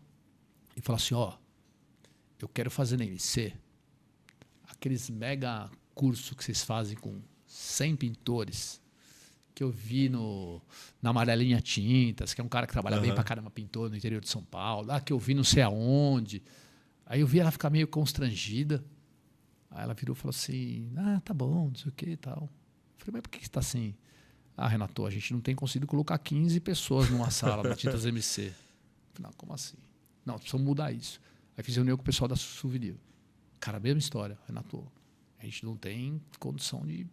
e falo assim, ó, eu quero fazer na MC aqueles mega cursos que vocês fazem com 100 pintores que eu vi na Amarelinha Tintas, que é um cara que trabalha bem pra caramba, pintor no interior de São Paulo, lá que eu vi não sei aonde. Aí eu vi ela ficar meio constrangida. Aí ela virou e falou assim, tá bom, não sei o que e tal. Eu falei, mas por que você tá assim? Renato, a gente não tem conseguido colocar 15 pessoas numa sala da Tintas MC. Eu falei, não, como assim? Não, precisamos mudar isso. Aí fiz reunião com o pessoal da Souvenir. Cara, mesma história, Renato. A gente não tem condição de...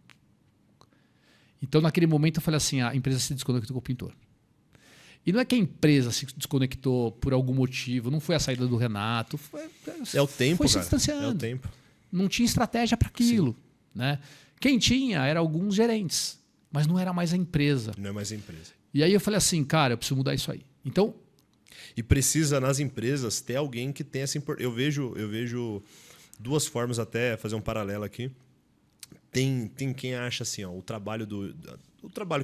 Então, naquele momento, eu falei assim, a empresa se desconectou com o pintor. E não é que a empresa se desconectou por algum motivo, não foi a saída do Renato. É o tempo, foi se cara. distanciando. É o tempo. Não tinha estratégia para aquilo. Né? Quem tinha eram alguns gerentes, mas não era mais a empresa. Não é mais a empresa. E aí eu falei assim, cara, eu preciso mudar isso aí. Então... E precisa, nas empresas, ter alguém que tenha essa importância. Eu vejo duas formas, até fazer um paralelo aqui. Tem quem acha assim, ó, o trabalho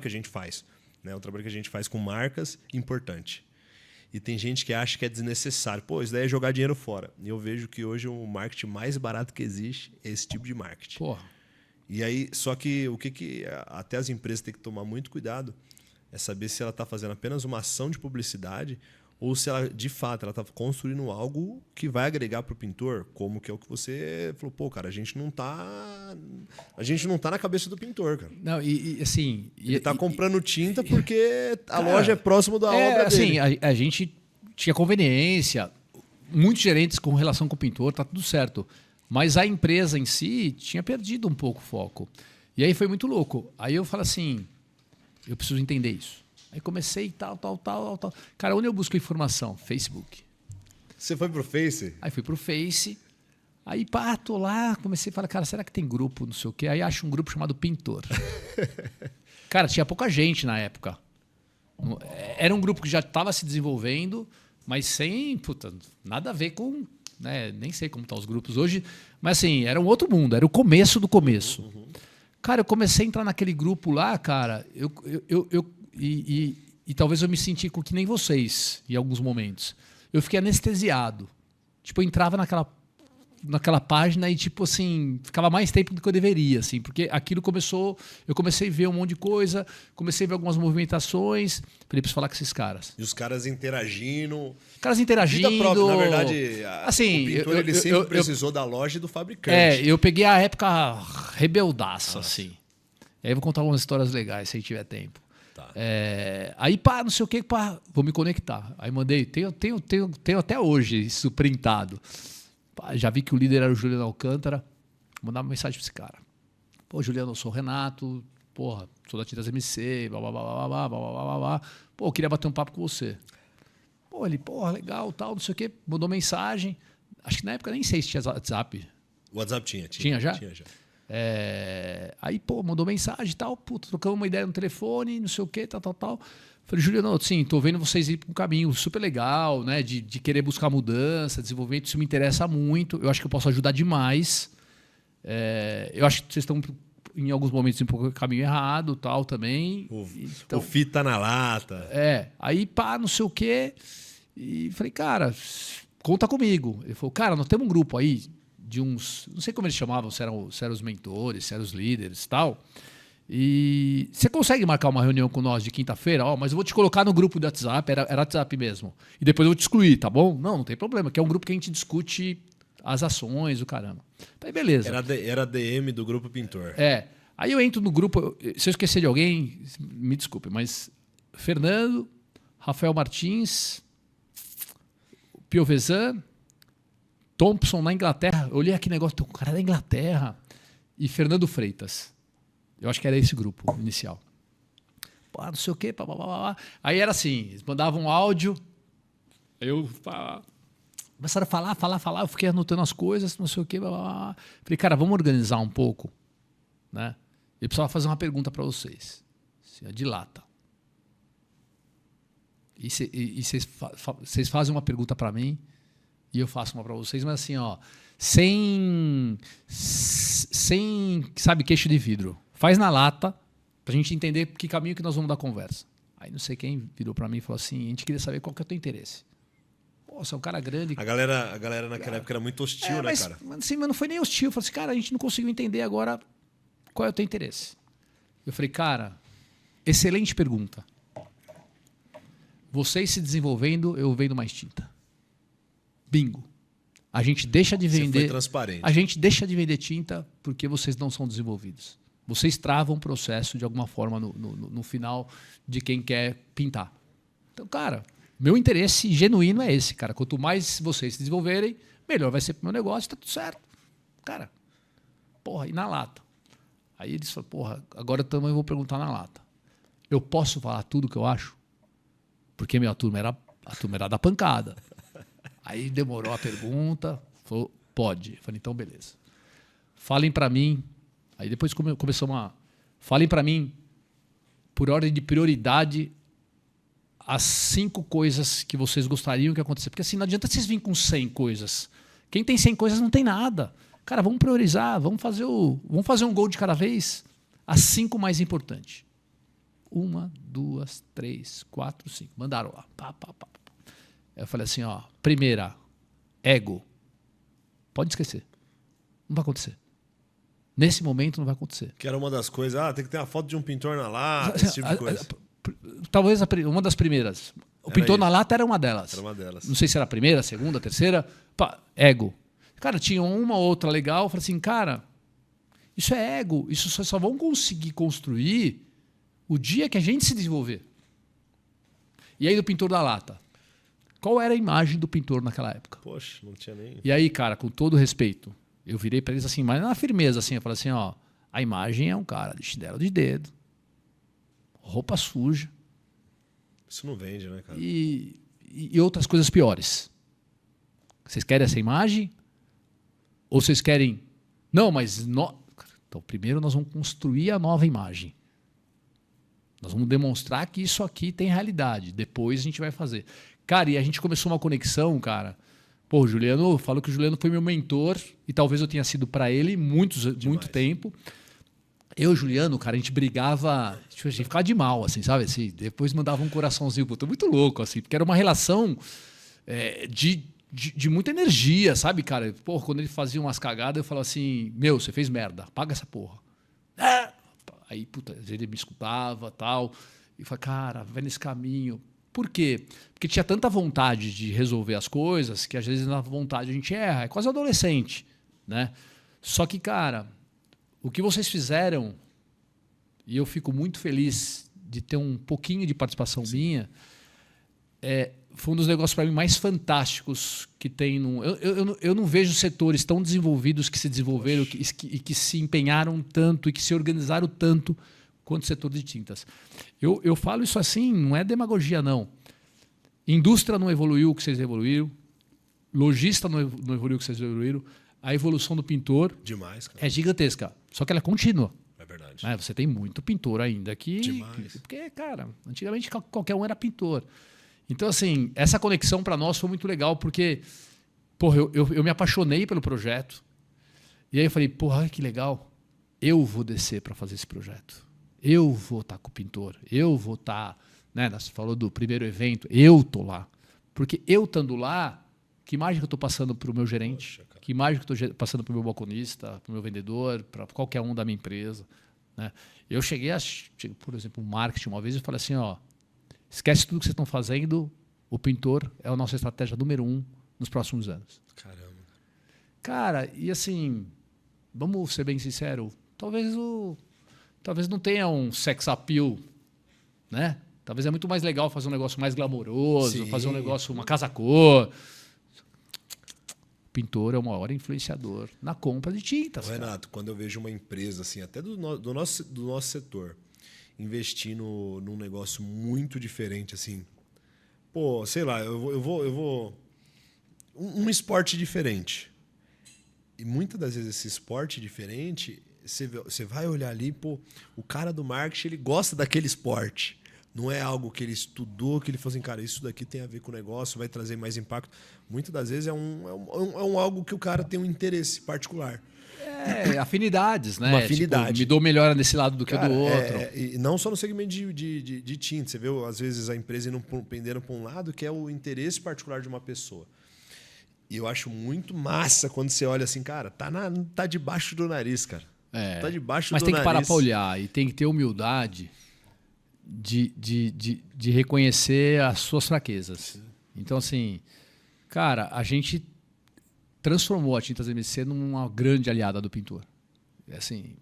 que a gente faz, né? O trabalho que a gente faz com marcas, importante. E tem gente que acha que é desnecessário. Pô, isso daí é jogar dinheiro fora. E eu vejo que hoje o marketing mais barato que existe é esse tipo de marketing. Porra. E aí, só que o que até as empresas têm que tomar muito cuidado é saber se ela está fazendo apenas uma ação de publicidade ou se ela, de fato, ela está construindo algo que vai agregar para o pintor, como que é o que você falou, pô, cara, a gente não tá na cabeça do pintor, cara. Não, assim... Ele está comprando tinta porque a loja é próximo da obra assim, dele. A gente tinha conveniência, muitos gerentes com relação com o pintor, tá tudo certo. Mas a empresa em si tinha perdido um pouco o foco. E aí foi muito louco. Aí eu falo assim, eu preciso entender isso. Aí comecei tal. Cara, onde eu busco informação? Facebook. Você foi pro Face? Aí fui pro Face. Aí, tô lá, comecei a falar, cara, será que tem grupo, não sei o quê? Aí acho um grupo chamado Pintor. Cara, tinha pouca gente na época. Era um grupo que já estava se desenvolvendo, mas sem, nada a ver com... Né? Nem sei como estão os grupos hoje, mas assim, era um outro mundo, era o começo do começo. Uhum. Cara, eu comecei a entrar naquele grupo lá, cara, e talvez eu me senti com que nem vocês, em alguns momentos. Eu fiquei anestesiado. Tipo, eu entrava naquela página e, tipo assim, ficava mais tempo do que eu deveria, assim, porque aquilo eu comecei a ver um monte de coisa, comecei a ver algumas movimentações, falei, preciso falar com esses caras. E os caras interagindo. Vida própria, na verdade, assim, o pintor ele sempre precisou da loja e do fabricante. Eu peguei a época rebeldaça, assim. E aí eu vou contar algumas histórias legais, se tiver tempo. Tá. Aí, não sei o que, vou me conectar. Aí mandei, tenho até hoje isso printado. Já vi que o líder era o Juliano Alcântara. Vou mandar uma mensagem para esse cara. Pô, Juliano, eu sou o Renato. porra, sou da Tintas MC, blá, blá, blá, blá, blá, blá, blá, blá, blá. Pô, eu queria bater um papo com você. Pô, ele, porra, legal, tal, não sei o quê, mandou mensagem. Acho que na época nem sei se tinha WhatsApp. O WhatsApp tinha. Tinha já? Tinha já. Aí, pô, mandou mensagem e tal, puta, trocamos uma ideia no telefone, não sei o quê, tal. Falei, Juliano, sim, tô vendo vocês ir para um caminho super legal, né, de querer buscar mudança, desenvolvimento, isso me interessa muito, eu acho que eu posso ajudar demais. Eu acho que vocês estão, em alguns momentos, um pouco no caminho errado, tal, também. O fita tá na lata. Aí, pá, não sei o quê, e falei, cara, conta comigo. Ele falou, cara, nós temos um grupo aí, de uns, não sei como eles chamavam, se eram os mentores, se eram os líderes e tal. E você consegue marcar uma reunião com nós de quinta-feira? Mas eu vou te colocar no grupo do WhatsApp, era WhatsApp mesmo. E depois eu vou te excluir, tá bom? Não tem problema, que é um grupo que a gente discute as ações, o caramba. Aí beleza. Era DM do Grupo Pintor. Aí eu entro no grupo, se eu esquecer de alguém, me desculpe, mas Fernando, Rafael Martins, Piovesan, Thompson na Inglaterra, eu olhei aquele negócio, o cara é da Inglaterra, e Fernando Freitas. Eu acho que era esse grupo inicial. Pô, não sei o quê, pá. Aí era assim, eles mandavam um áudio, começaram a falar, eu fiquei anotando as coisas, não sei o quê, Falei, cara, vamos organizar um pouco, né? Eu precisava fazer uma pergunta para vocês. Assim, de lata. E vocês fazem uma pergunta para mim, e eu faço uma para vocês, mas assim, sem, sabe, queixo de vidro. Faz na lata, pra gente entender que caminho que nós vamos dar conversa. Aí não sei quem virou para mim e falou assim, a gente queria saber qual que é o teu interesse. Pô, você é um cara grande. A galera naquela época era muito hostil, né, cara? Mas não foi nem hostil. Eu falei assim, cara, a gente não conseguiu entender agora qual é o teu interesse. Eu falei, cara, excelente pergunta. Vocês se desenvolvendo, eu vendo mais tinta. Bingo. A gente deixa de vender. Você foi transparente. A gente deixa de vender tinta porque vocês não são desenvolvidos. Vocês travam o processo de alguma forma no final de quem quer pintar. Então, cara, meu interesse genuíno é esse, cara. Quanto mais vocês se desenvolverem, melhor vai ser pro meu negócio, tá tudo certo. Cara, porra, e na lata? Aí eles falaram, porra, agora também eu vou perguntar na lata. Eu posso falar tudo que eu acho? Porque a turma era da pancada. Aí demorou a pergunta, falou, pode. Eu falei, então beleza. Falem para mim, aí depois começou falem para mim, por ordem de prioridade, as 5 coisas que vocês gostariam que acontecesse. Porque assim, não adianta vocês virem com 100 coisas. Quem tem 100 coisas não tem nada. Cara, vamos priorizar, vamos fazer um gol de cada vez. As 5 mais importantes. 1, 2, 3, 4, 5. Mandaram lá. Pá. Eu falei assim, primeira, ego. Pode esquecer. Não vai acontecer. Nesse momento não vai acontecer. Que era uma das coisas, tem que ter uma foto de um pintor na lata, esse tipo de coisa. Talvez uma das primeiras. O pintor na lata era uma delas. Era uma delas. Não sei se era a primeira, a segunda, a terceira. Ego. Cara, tinha uma outra legal. Eu falei assim, cara, isso é ego. Isso só vão conseguir construir o dia que a gente se desenvolver. E aí do pintor da lata. Qual era a imagem do pintor naquela época? Poxa, não tinha nem... E aí, cara, com todo respeito, eu virei para eles assim, mas na firmeza, assim, eu falei assim, a imagem é um cara de chinelo de dedo, roupa suja. Isso não vende, né, cara? E outras coisas piores. Vocês querem essa imagem? Ou vocês querem... Não, mas... Então, primeiro nós vamos construir a nova imagem. Nós vamos demonstrar que isso aqui tem realidade. Depois a gente vai fazer. Cara, e a gente começou uma conexão, cara. Pô, o Juliano, eu falo que o Juliano foi meu mentor e talvez eu tenha sido para ele muito tempo. Eu e o Juliano, cara, a gente brigava, a gente ficava de mal, assim, sabe? Assim, depois mandava um coraçãozinho, puta, muito louco, assim, porque era uma relação de muita energia, sabe, cara? Pô, quando ele fazia umas cagadas, eu falava assim, você fez merda, paga essa porra. Aí, puta, ele me escutava e tal. E eu falei, cara, vai nesse caminho. Por quê? Porque tinha tanta vontade de resolver as coisas que às vezes na vontade a gente erra. É quase adolescente, né? Só que, cara, o que vocês fizeram, e eu fico muito feliz de ter um pouquinho de participação minha, foi um dos negócios para mim mais fantásticos que tem. Eu não vejo setores tão desenvolvidos que se desenvolveram e que se empenharam tanto e que se organizaram tanto quanto setor de tintas. Eu falo isso assim, não é demagogia, não. Indústria não evoluiu o que vocês evoluíram, lojista não evoluiu o que vocês evoluíram, a evolução do pintor Demais, cara. é gigantesca, só que ela é contínua. É verdade. Né? Você tem muito pintor ainda que... Demais. Porque, cara, antigamente qualquer um era pintor. Então, assim, essa conexão para nós foi muito legal, porque porra, eu me apaixonei pelo projeto. E aí eu falei, porra, que legal. Eu vou descer para fazer esse projeto. Eu vou estar com o pintor. Eu vou estar... Né? Você falou do primeiro evento. Eu tô lá. Porque eu estando lá, que imagem que eu estou passando para o meu gerente? Poxa, que imagem que eu estou passando para o meu balconista, para o meu vendedor, para qualquer um da minha empresa? Né? Eu cheguei, por exemplo, o marketing uma vez e falei assim, ó, esquece tudo que vocês estão fazendo, o pintor é a nossa estratégia número 1 nos próximos anos. Caramba. Cara, e assim, vamos ser bem sinceros, talvez não tenha um sex appeal, né? Talvez é muito mais legal fazer um negócio mais glamouroso, Sim. fazer um negócio, uma casa-cor. O pintor é o maior influenciador na compra de tintas. Renato, quando eu vejo uma empresa, assim, até do nosso setor, investindo num negócio muito diferente, assim, pô, sei lá, eu vou um esporte diferente. E muitas das vezes esse esporte diferente, você vai olhar ali, pô, o cara do marketing, ele gosta daquele esporte. Não é algo que ele estudou, que ele falou assim, cara, isso daqui tem a ver com o negócio, vai trazer mais impacto. Muitas das vezes é algo que o cara tem um interesse particular. Afinidades, né? Uma afinidade. Tipo, me dou melhor nesse lado do que do outro. E não só no segmento de tinta. Você vê, às vezes, a empresa indo pendendo para um lado, que é o interesse particular de uma pessoa. E eu acho muito massa quando você olha assim, cara, tá debaixo do nariz, cara. Tá debaixo Mas do tem nariz. que parar para olhar e tem que ter humildade de reconhecer as suas fraquezas. Sim. Então, assim, cara, a gente transformou a Tintas MC numa grande aliada do pintor. Assim,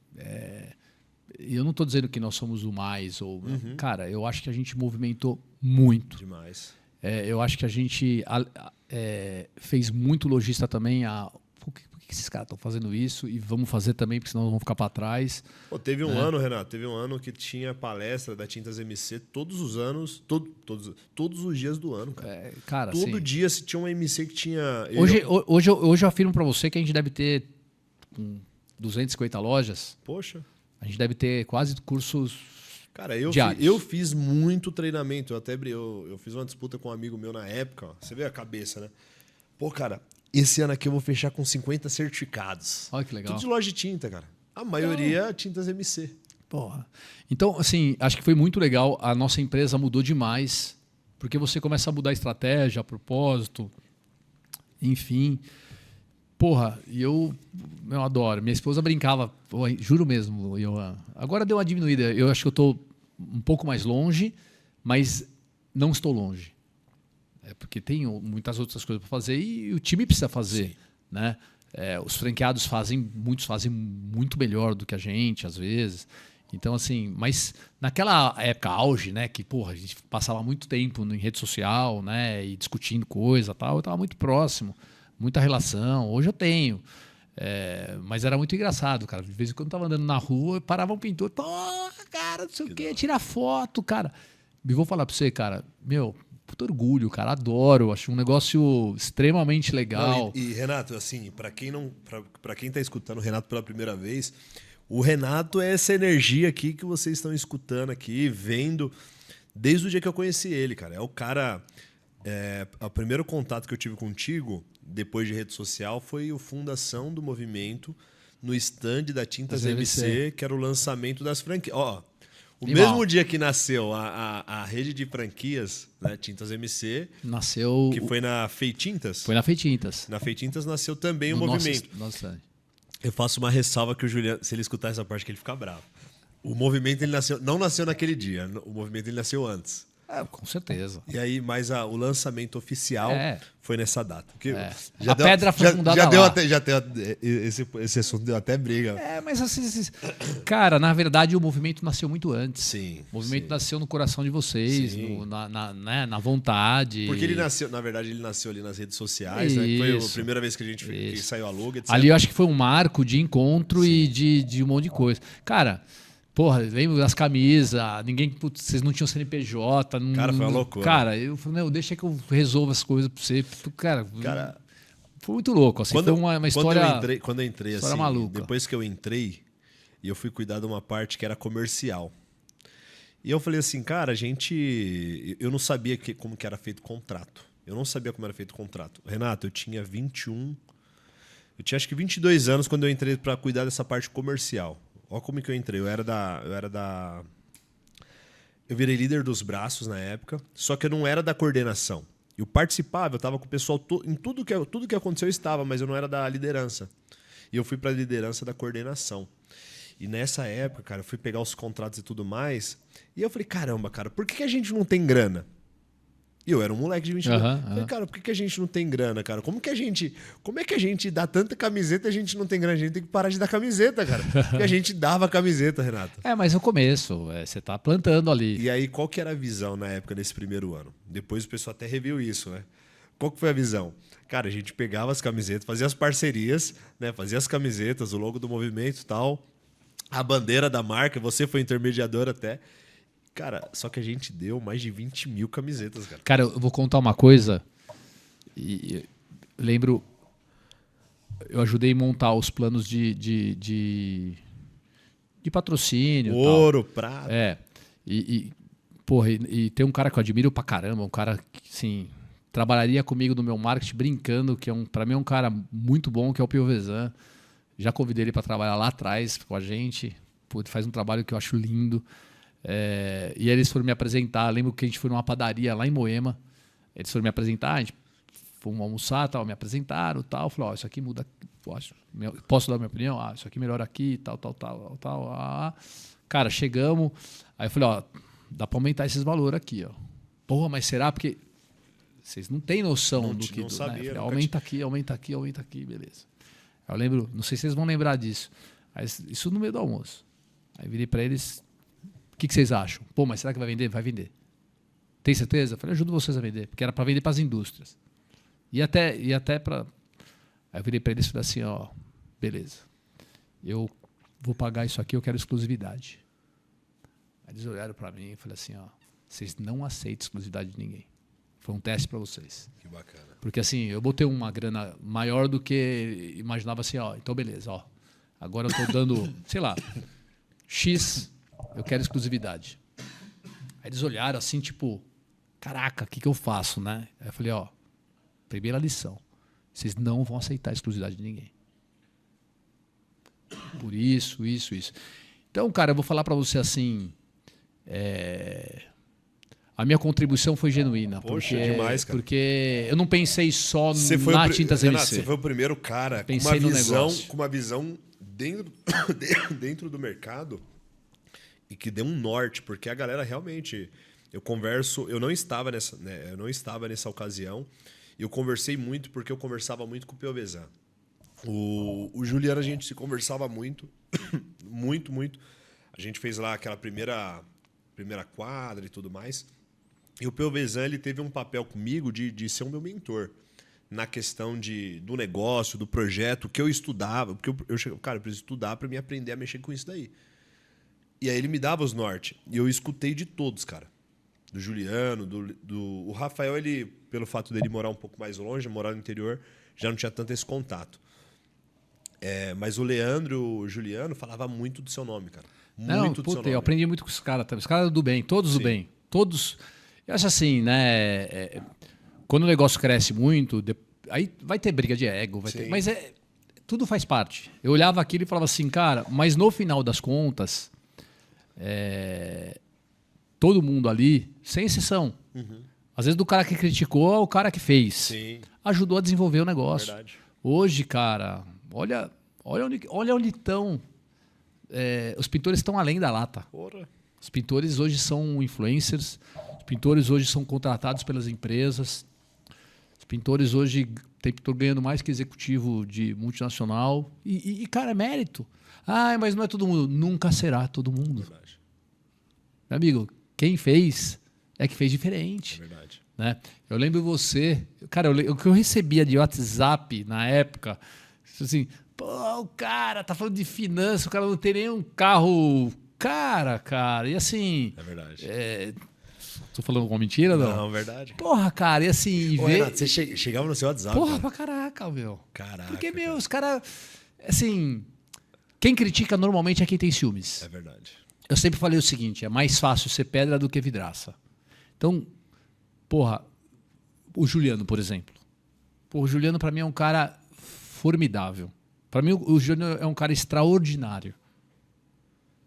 eu não estou dizendo que nós somos o mais, ou cara, eu acho que a gente movimentou muito. Demais. Eu acho que a gente fez muito lojista também por que esses caras estão fazendo isso e vamos fazer também, porque senão nós vamos ficar para trás. Pô, teve um ano, Renato, que tinha palestra da Tintas MC todos os anos, todos os dias do ano, cara. Cara, todo assim, dia se tinha uma MC que tinha... Hoje eu afirmo para você que a gente deve ter 250 lojas. Poxa. A gente deve ter quase cursos cara, diários. Eu fiz muito treinamento. Eu fiz uma disputa com um amigo meu na época. Ó. Você vê a cabeça, né? Pô, cara, esse ano aqui eu vou fechar com 50 certificados. Olha que legal. Tudo de loja de tinta, cara. A maioria Tintas MC. Porra. Então, assim, acho que foi muito legal. A nossa empresa mudou demais, porque você começa a mudar a estratégia, a propósito, enfim. Porra, e eu adoro. Minha esposa brincava, juro mesmo, agora deu uma diminuída. Eu acho que eu estou um pouco mais longe, mas não estou longe. Porque tem muitas outras coisas para fazer e o time precisa fazer. Né? Os franqueados muitos fazem muito melhor do que a gente, às vezes. Então, assim, mas naquela época auge, né, que porra, a gente passava muito tempo em rede social, né, e discutindo coisa, tal, eu estava muito próximo. Muita relação. Hoje eu tenho. Mas era muito engraçado, cara. De vez em quando eu tava andando na rua, parava um pintor. Pô, cara, não sei o quê, tira foto, cara. E vou falar pra você, cara, puto orgulho, cara. Adoro. Acho um negócio extremamente legal. Não, e Renato, assim, pra quem tá escutando o Renato pela primeira vez, o Renato é essa energia aqui que vocês estão escutando aqui, vendo, desde o dia que eu conheci ele, cara. É o cara... o primeiro contato que eu tive contigo, depois de rede social, foi a fundação do movimento no stand da Tintas MC, que era o lançamento das franquias. Ó, o mesmo dia que nasceu a rede de franquias, né, Tintas MC, nasceu... que foi na Feitintas. Foi na Feitintas. Na Feitintas nasceu também o movimento. Nossa. Eu faço uma ressalva que o Juliano, se ele escutar essa parte, que ele fica bravo. O movimento ele não nasceu naquele dia, o movimento ele nasceu antes. Com certeza. E aí, mas o lançamento oficial foi nessa data. Porque pedra foi fundada lá. Esse assunto deu até briga. Mas assim, cara, na verdade o movimento nasceu muito antes. Sim. O movimento nasceu no coração de vocês, na vontade. Porque ele nasceu, na verdade, ele nasceu ali nas redes sociais, né? Foi a primeira vez que saiu a logo, etc. Ali eu acho que foi um marco de encontro e de um monte de coisa. Cara, Porra, lembro das camisas, ninguém, putz, vocês não tinham CNPJ. Cara, foi uma loucura. Cara, eu falei, não, deixa que eu resolvo as coisas pra você. Cara, foi muito louco. Assim, foi uma história. Quando eu entrei, história assim, maluca. depois que eu entrei, eu fui cuidar de uma parte que era comercial. E eu falei assim, cara, eu não sabia como que era feito contrato. Eu não sabia como era feito contrato. Renato, eu tinha 21. Eu tinha acho que 22 anos quando eu entrei para cuidar dessa parte comercial. Olha como que eu entrei. Eu virei líder dos braços na época, só que eu não era da coordenação. Eu participava, eu estava com o pessoal em tudo que aconteceu eu estava, mas eu não era da liderança. E eu fui para a liderança da coordenação. E nessa época, cara, eu fui pegar os contratos e tudo mais, e eu falei, caramba, cara, por que a gente não tem grana? E eu era um moleque de 22 anos. Falei, cara, por que a gente não tem grana, cara? Como é que a gente dá tanta camiseta e a gente não tem grana? A gente tem que parar de dar camiseta, cara. Porque a gente dava camiseta, Renato. Mas no começo, você tá plantando ali. E aí, qual que era a visão na época desse primeiro ano? Depois o pessoal até reviu isso, né? Qual que foi a visão? Cara, a gente pegava as camisetas, fazia as parcerias, né? Fazia as camisetas, o logo do movimento e tal, a bandeira da marca, você foi intermediador até. Cara, só que a gente deu mais de 20 mil camisetas, cara. Cara, eu vou contar uma coisa. Lembro, eu ajudei a montar os planos de patrocínio. Ouro, tal. prata. Porra, tem um cara que eu admiro pra caramba, um cara que, assim, trabalharia comigo no meu marketing brincando, que pra mim é um cara muito bom, que é o Piovesan. Já convidei ele para trabalhar lá atrás com a gente. Pô, ele faz um trabalho que eu acho lindo. E aí eles foram me apresentar. Lembro que a gente foi numa padaria lá em Moema. Eles foram me apresentar, a gente fomos almoçar, tal, me apresentaram, tal. Falei, isso aqui muda. Posso dar minha opinião? Isso aqui melhora aqui, tal. Cara, chegamos. Aí eu falei, dá para aumentar esses valores aqui, ó. Porra, mas será? Porque vocês não têm noção do que... Não sabia, né? Aumenta aqui, beleza. Eu lembro, não sei se vocês vão lembrar disso, mas isso no meio do almoço. Aí virei para eles, o que vocês acham? Pô, mas será que vai vender? Vai vender. Tem certeza? Eu falei, ajudo vocês a vender, porque era para vender para as indústrias. E até para... Aí eu virei para eles e falei assim, beleza, eu vou pagar isso aqui, eu quero exclusividade. Aí eles olharam para mim e falaram assim, vocês não aceitam exclusividade de ninguém. Foi um teste para vocês. Que bacana. Porque assim, eu botei uma grana maior do que imaginava assim, então beleza, agora eu tô dando, sei lá, X, eu quero exclusividade. Aí eles olharam assim, tipo, caraca, o que eu faço, né? Aí eu falei, primeira lição, vocês não vão aceitar a exclusividade de ninguém. Por isso. Então, cara, eu vou falar para você assim, a minha contribuição foi genuína. Poxa, demais, cara. Porque eu não pensei só na tinta CVC. Renato, você foi o primeiro cara com uma visão dentro do mercado e que deu um norte, porque a galera realmente... eu não estava nessa ocasião, e eu conversei muito porque eu conversava muito com o Piovesan. O Juliano, a gente se conversava muito, muito. A gente fez lá aquela primeira quadra e tudo mais. E o Piovesan, ele teve um papel comigo de ser o meu mentor na questão do negócio, do projeto, que eu estudava. Porque eu preciso estudar para me aprender a mexer com isso daí. E aí ele me dava os norte. E eu escutei de todos, cara. Do Juliano, o Rafael, ele, pelo fato dele morar um pouco mais longe, morar no interior, já não tinha tanto esse contato. Mas o Leandro e o Juliano falavam muito do seu nome, cara. Muito do seu nome. Eu aprendi muito com os caras também. Os caras do bem, todos do bem. Todos... Eu acho assim, né? Quando o negócio cresce muito, aí vai ter briga de ego, mas tudo faz parte. Eu olhava aquilo e falava assim, cara, mas no final das contas, todo mundo ali, sem exceção. Uhum. Às vezes do cara que criticou ao cara que fez. Sim. Ajudou a desenvolver o negócio. Verdade. Hoje, cara, olha onde estão. Os pintores estão além da lata. Porra. Os pintores hoje são influencers. Os pintores hoje são contratados pelas empresas. Os pintores hoje tem pintor ganhando mais que executivo de multinacional. E cara, é mérito. Mas não é todo mundo. Nunca será todo mundo. Verdade. Meu amigo, quem fez é que fez diferente. Verdade. Né? Eu lembro você... Cara, o que eu recebia de WhatsApp na época... Assim, pô, o cara tá falando de finanças, o cara não tem nenhum carro Cara, e assim... É verdade. Tô falando uma mentira, não? Não, verdade. Porra, cara, e assim... Ô, Renato, você chegava no seu WhatsApp, Porra, cara. pra caraca, meu. Caraca, Porque, meu, cara. os caras... Assim... Quem critica normalmente é quem tem ciúmes. É verdade. Eu sempre falei o seguinte, é mais fácil ser pedra do que vidraça. Então, porra, o Juliano, por exemplo. Pô, o Juliano, pra mim, é um cara formidável. Pra mim, o Juliano é um cara extraordinário.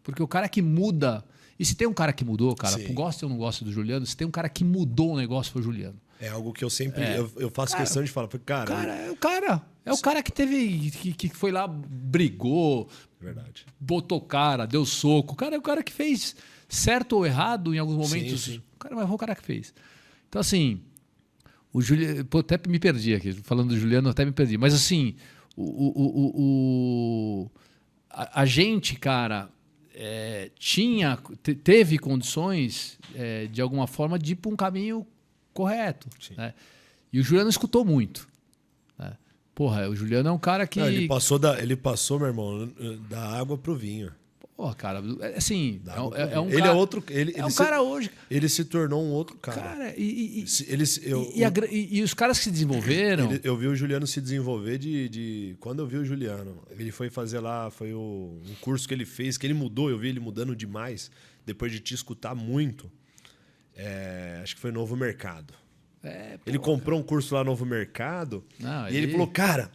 Porque o cara que muda... E se tem um cara que mudou, cara, Sim. gosta ou não gosta do Juliano, se tem um cara que mudou o negócio, foi o Juliano. É algo que eu sempre... Eu faço Cara, questão de falar. Cara, É o cara que teve... Que foi lá, brigou, é verdade. botou cara, deu soco. O cara é o cara que fez certo ou errado em alguns momentos. Sim. O cara, mas foi o cara que fez. Então, assim, o Juliano... Pô, até me perdi aqui. Falando do Juliano, até me perdi. Mas, assim, a gente, cara, teve condições, de alguma forma, de ir para um caminho correto. Né? E o Juliano escutou muito. Né? Porra, o Juliano é um cara que... Não, ele passou, meu irmão, da água pro vinho. Porra, cara, assim, é um Ele cara... é outro... cara hoje... Ele se tornou um outro cara. Cara, os caras que se desenvolveram... Eu vi o Juliano se desenvolver Quando eu vi o Juliano, ele foi fazer lá, foi um curso que ele fez, que ele mudou, eu vi ele mudando demais, depois de te escutar muito. Acho que foi Novo Mercado. Ele comprou um curso lá no Novo Mercado e ele falou, cara...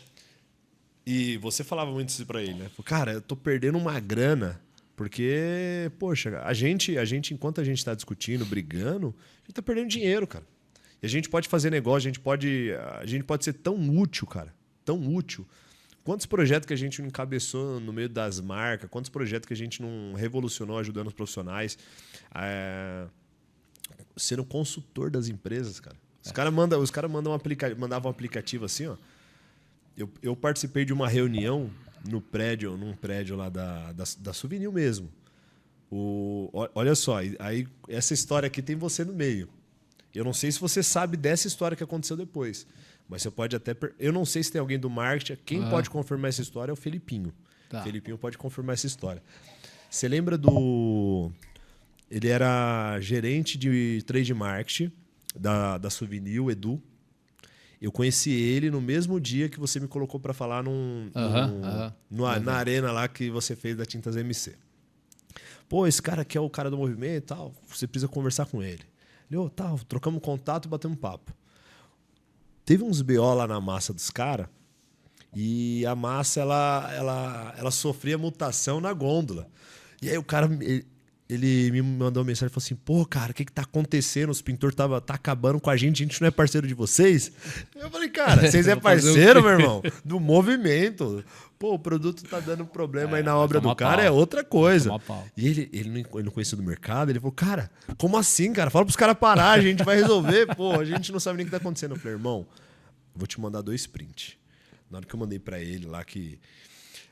E você falava muito isso pra ele, né? Falou, cara, eu tô perdendo uma grana... Porque, poxa, a gente, enquanto a gente está discutindo, brigando, a gente está perdendo dinheiro, cara. E a gente pode fazer negócio, a gente pode ser tão útil, cara. Tão útil. Quantos projetos que a gente não encabeçou no meio das marcas, quantos projetos que a gente não revolucionou ajudando os profissionais. Sendo consultor das empresas, cara. Os caras mandavam um aplicativo assim, ó. Eu participei de uma reunião num prédio lá da Souvenir mesmo. Olha só, aí essa história aqui tem você no meio. Eu não sei se você sabe dessa história que aconteceu depois, mas você pode até... Eu não sei se tem alguém do marketing. Quem pode confirmar essa história é o Felipinho. Tá. O Felipinho pode confirmar essa história. Você lembra do... Ele era gerente de trade marketing da Souvenir, o Edu. Eu conheci ele no mesmo dia que você me colocou para falar na arena lá que você fez da Tintas MC. Pô, esse cara aqui é o cara do movimento e tal, você precisa conversar com ele. Ele, trocamos contato e batemos papo. Teve uns BO lá na massa dos caras e a massa ela sofria mutação na gôndola. E aí o cara... Ele me mandou uma mensagem e falou assim, pô, cara, o que tá acontecendo? Os pintores tá acabando com a gente não é parceiro de vocês? Eu falei, cara, vocês é parceiro, meu irmão? Do movimento. Pô, o produto tá dando problema aí na obra do cara, é outra coisa. E ele não conhecia do mercado, ele falou, cara, como assim, cara? Fala pros caras parar, a gente vai resolver. Pô, a gente não sabe nem o que tá acontecendo. Eu falei, irmão, vou te mandar 2 prints. Na hora que eu mandei pra ele lá que...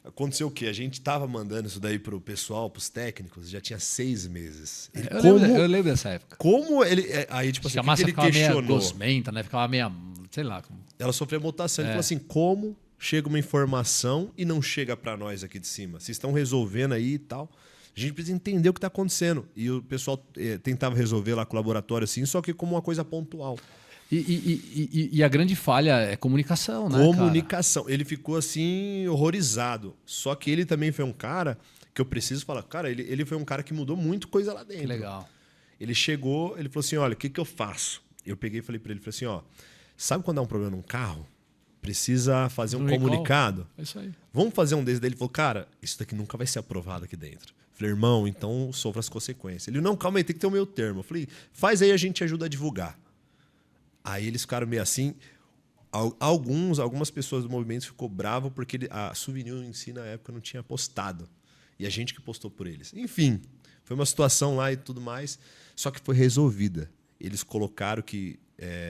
Aconteceu o quê? A gente tava mandando isso daí pro pessoal, pros técnicos, já tinha 6 meses. Eu lembro dessa época. Como ele... Aí, tipo assim, o que ele questionou? Meio gosmenta, né? Ficava meio... Sei lá. Ela sofreu mutação. Ele falou assim, como chega uma informação e não chega para nós aqui de cima? Vocês estão resolvendo aí e tal. A gente precisa entender o que está acontecendo. E o pessoal tentava resolver lá com o laboratório assim, só que como uma coisa pontual. E a grande falha é comunicação, né, comunicação. Cara? Ele ficou assim, horrorizado. Só que ele também foi um cara que eu preciso falar. Cara, ele foi um cara que mudou muito coisa lá dentro. Que legal. Ele chegou, ele falou assim, olha, o que eu faço? Eu peguei e falei para ele, falei assim, ó, sabe quando dá um problema num carro? Precisa fazer um comunicado? É isso aí. Vamos fazer um desses. Daí ele falou, cara, isso daqui nunca vai ser aprovado aqui dentro. Eu falei, irmão, então sofra as consequências. Ele, não, calma aí, tem que ter o meu termo. Eu falei, faz aí, a gente ajuda a divulgar. Aí eles ficaram meio assim. Algumas pessoas do movimento ficou bravo porque a Souvenir em si, na época, não tinha postado. E a gente que postou por eles. Enfim, foi uma situação lá e tudo mais, só que foi resolvida. Eles colocaram que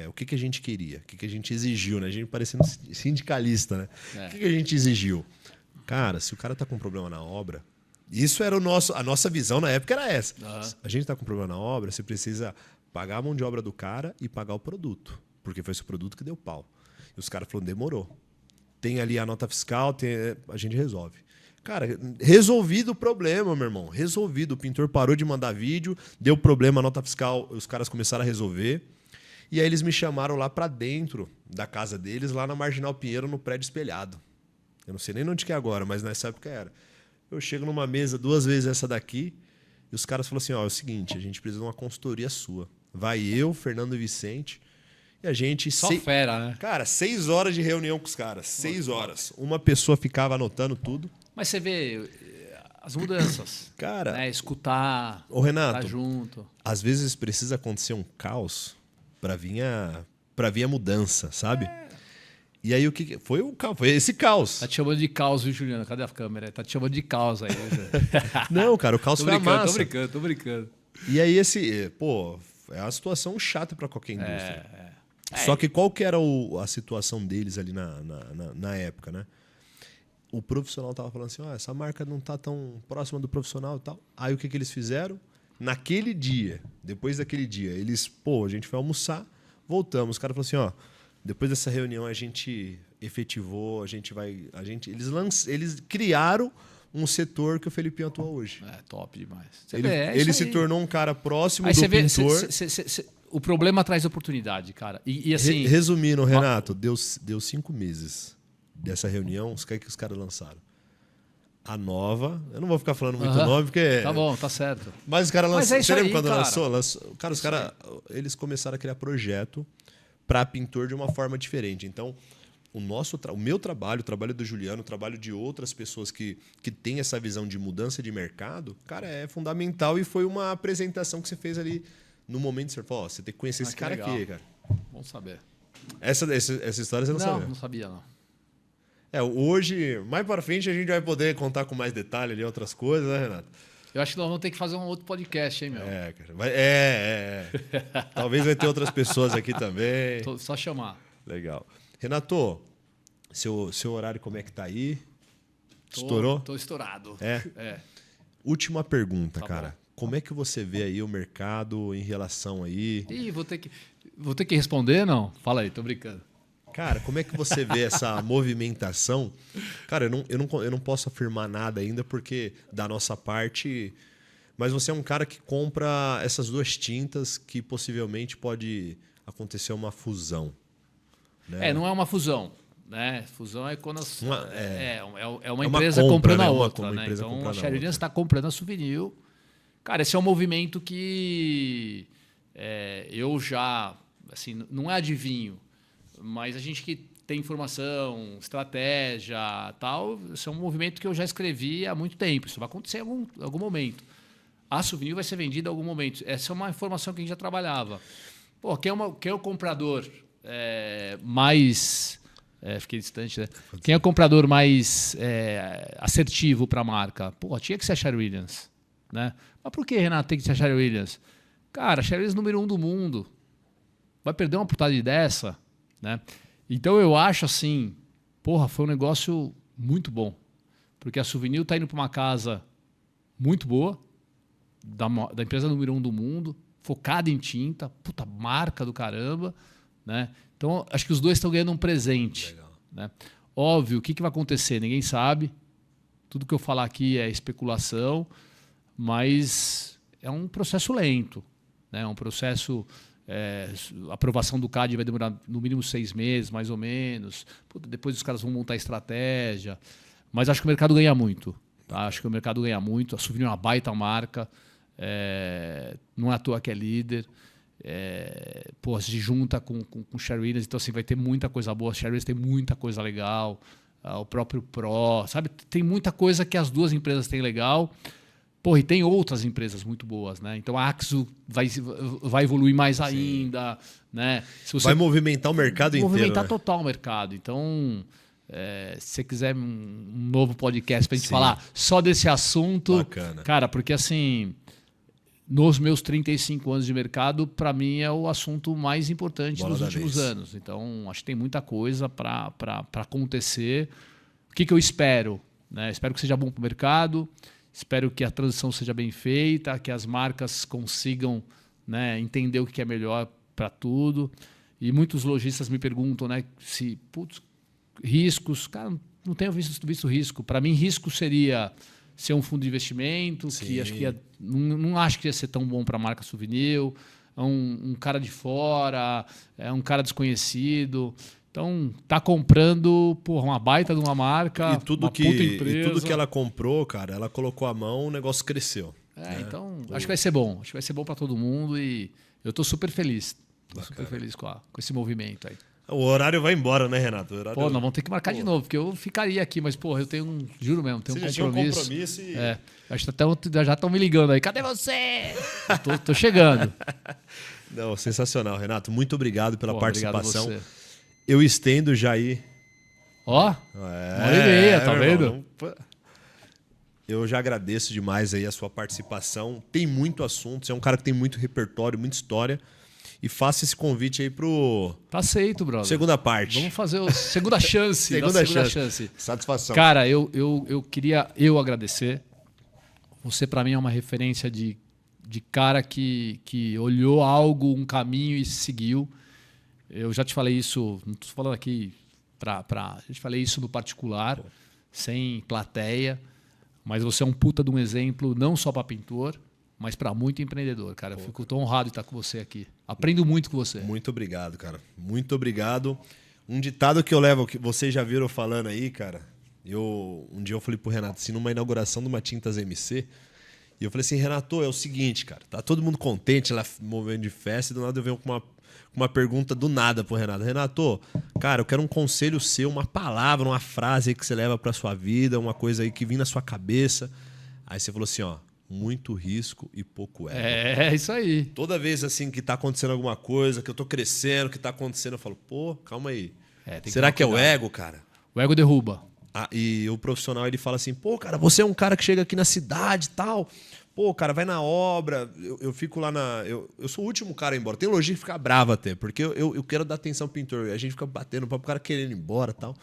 o que a gente queria, o que a gente exigiu, né? A gente parecendo sindicalista, né? O que a gente exigiu? Cara, se o cara tá com problema na obra, isso era a nossa visão na época era essa. A gente tá com problema na obra, você precisa pagar a mão de obra do cara e pagar o produto, porque foi esse produto que deu pau. E os caras falaram, demorou. Tem ali a nota fiscal, a gente resolve. Cara, resolvido o problema, meu irmão. Resolvido. O pintor parou de mandar vídeo, deu problema, a nota fiscal, os caras começaram a resolver. E aí eles me chamaram lá pra dentro da casa deles, lá na Marginal Pinheiro, no prédio espelhado. Eu não sei nem onde que é agora, mas nessa época era. Eu chego numa mesa 2 vezes essa daqui, e os caras falam assim, ó, é o seguinte, a gente precisa de uma consultoria sua. Vai eu, Fernando e Vicente, e a gente... Só fera, né? Cara, 6 horas de reunião com os caras. 6 horas. Uma pessoa ficava anotando tudo. Mas você vê as mudanças. Cara... Né? Escutar, Ô, Renato, estar junto. Às vezes precisa acontecer um caos pra vir a mudança, sabe? E aí o que foi o caos? Foi esse caos. Tá te chamando de caos, viu, Juliano? Cadê a câmera? Tá te chamando de caos aí, Juliano. Não, cara, o caos foi a massa. Tô brincando. E aí é uma situação chata pra qualquer indústria. Só que qual que era a situação deles ali na época, né? O profissional tava falando assim, essa marca não tá tão próxima do profissional e tal. Aí o que eles fizeram? Naquele dia, depois daquele dia, a gente foi almoçar, voltamos. Os caras falaram assim, depois dessa reunião a gente efetivou, eles criaram um setor que o Felipinho atua hoje. É, top demais. Ele se tornou um cara próximo do pintor. O problema traz oportunidade, cara. E assim... Resumindo, Renato, deu 5 meses dessa reunião, o que os caras lançaram? A nova, eu não vou ficar falando muito nome, porque... Tá bom, tá certo. Mas os caras lançaram. Você lembra quando cara. lançou? Cara, os caras, eles começaram a criar projeto para pintor de uma forma diferente. Então, o meu trabalho, o trabalho do Juliano, o trabalho de outras pessoas que têm essa visão de mudança de mercado, cara, é fundamental. E foi uma apresentação que você fez ali no momento. Você falou, você tem que conhecer esse cara legal. aqui, cara. Bom saber. Essa história você não sabia? Não sabia, não. Hoje, mais para frente, a gente vai poder contar com mais detalhe ali, outras coisas, né, Renato? Eu acho que nós vamos ter que fazer um outro podcast, hein, meu? Cara. Talvez vai ter outras pessoas aqui também. Só chamar. Legal. Renato, seu horário como é que tá aí? Estourou? Tô estourado. É. Última pergunta, Tá cara. bom. Como é que você vê aí o mercado em relação aí? Ih, vou ter que responder, não? Fala aí, tô brincando. Cara, como é que você vê essa movimentação? Cara, eu não posso afirmar nada ainda, porque da nossa parte... Mas você é um cara que compra essas 2 tintas que possivelmente pode acontecer uma fusão. Né? Não é uma fusão. Né? Fusão é quando é uma uma empresa compra, comprando né? a Uma outra. Né? empresa Então comprando a a Sherwin outra. está comprando a Souvenir. Cara, esse é um movimento que eu já... Assim, não é adivinho, mas a gente que tem informação, estratégia, tal, isso é um movimento que eu já escrevi há muito tempo. Isso vai acontecer em algum momento. A Souvenir vai ser vendida em algum momento. Essa é uma informação que a gente já trabalhava. Pô, quem é o comprador mais... fiquei distante, né? Quem é o comprador mais assertivo para a marca? Pô, tinha que ser a Sherwin-Williams. Né? Mas por que, Renato, tem que ser a Sherwin-Williams? Cara, a Sherwin-Williams é número 1 do mundo. Vai perder uma oportunidade dessa? Né? Então eu acho assim, foi um negócio muito bom. Porque a Souvenir está indo para uma casa muito boa, da empresa número 1 do mundo, focada em tinta, puta marca do caramba. Né? Então acho que os dois estão ganhando um presente. Né? Óbvio, o que vai acontecer? Ninguém sabe. Tudo que eu falar aqui é especulação, mas é um processo lento. Né? É um processo... a aprovação do CAD vai demorar no mínimo 6 meses, mais ou menos. Depois os caras vão montar estratégia. Mas acho que o mercado ganha muito. Tá? Acho que o mercado ganha muito. A Souvenir é uma baita marca. Não é à toa que é líder. Se junta com Sherwin-Williams, então assim, vai ter muita coisa boa. A Sherwin-Williams tem muita coisa legal. O próprio Pro, sabe? Tem muita coisa que as 2 empresas têm legal. E tem outras empresas muito boas, né? Então a Axo vai evoluir mais ainda, né? Vai movimentar o mercado inteiro. Movimentar né? total o mercado. Então, se você quiser um novo podcast para a gente falar só desse assunto, bacana. Cara, porque assim, nos meus 35 anos de mercado, para mim é o assunto mais importante dos últimos anos. Então, acho que tem muita coisa para acontecer. O que eu espero? Né? Espero que seja bom para o mercado. Espero que a transição seja bem feita, que as marcas consigam, né, entender o que é melhor para tudo. E muitos lojistas me perguntam, né, se riscos. Cara, não tenho visto risco. Para mim, risco seria ser um fundo de investimento, Sim. que acho que não acho que ia ser tão bom para a marca Souvenir, um cara de fora, um cara desconhecido. Então, tá comprando uma baita de uma marca, E tudo, uma puta empresa. e tudo que ela comprou, cara, ela colocou a mão, o negócio cresceu. Então, acho que vai ser bom. Acho que vai ser bom para todo mundo e eu tô super feliz. Tô super feliz com esse movimento aí. O horário vai embora, né, Renato? Nós vamos ter que marcar de novo, porque eu ficaria aqui, mas, eu tenho juro mesmo, tenho Você um já tinha um compromisso. compromisso e... Acho que já estão me ligando aí. Cadê você? tô chegando. Não, sensacional, Renato. Muito obrigado pela participação. Obrigado você. Eu estendo já aí. Ó, 1h30, tá vendo? Eu já agradeço demais aí a sua participação. Tem muito assunto, você é um cara que tem muito repertório, muita história. E faça esse convite aí pro... Tá aceito, brother. Segunda parte. Vamos fazer a segunda chance. segunda chance. Satisfação. Cara, eu queria agradecer. Você, pra mim, é uma referência de cara que olhou algo, um caminho e seguiu. Eu já te falei isso, não estou falando aqui já te falei isso no particular, sem plateia, mas você é um puta de um exemplo, não só para pintor, mas para muito empreendedor, cara. Eu fico tão honrado de estar com você aqui. Aprendo muito com você. Muito obrigado, cara. Muito obrigado. Um ditado que eu levo, que vocês já viram falando aí, cara. Um dia eu falei pro Renato, assim, numa inauguração de uma Tintas MC, e eu falei assim, Renato, é o seguinte, cara, tá todo mundo contente lá, movendo de festa, e do nada eu venho com uma pergunta do nada pro Renato. Renato, cara, eu quero um conselho seu, uma palavra, uma frase aí que você leva pra sua vida, uma coisa aí que vem na sua cabeça. Aí você falou assim, ó, muito risco e pouco ego. É isso aí. Toda vez assim que tá acontecendo alguma coisa, que eu tô crescendo, que tá acontecendo, eu falo, pô, calma aí. Será que é o ego, cara? O ego derruba. E o profissional, ele fala assim, pô, cara, você é um cara que chega aqui na cidade e tal. Pô, cara, vai na obra. Eu fico lá eu sou o último cara a ir embora. Tem lojista que fica bravo até, porque eu quero dar atenção pro pintor. A gente fica batendo pro cara querendo ir embora e tal.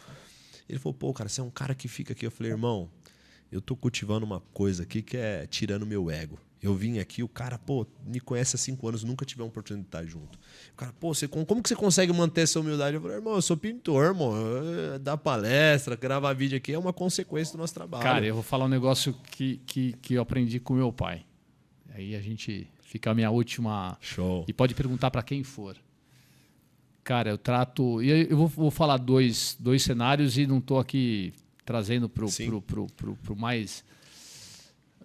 Ele falou, pô, cara, você é um cara que fica aqui. Eu falei, irmão, eu tô cultivando uma coisa aqui que é tirando meu ego. Eu vim aqui, o cara, pô, me conhece há 5 anos, nunca tive a oportunidade de estar junto. O cara, pô, como que você consegue manter essa humildade? Eu falei, irmão, eu sou pintor, irmão. Dar palestra, gravar vídeo aqui é uma consequência do nosso trabalho. Cara, eu vou falar um negócio que eu aprendi com meu pai. Aí a gente fica a minha última... Show. E pode perguntar para quem for. Cara, eu trato... E eu vou falar dois cenários e não estou aqui trazendo pro mais...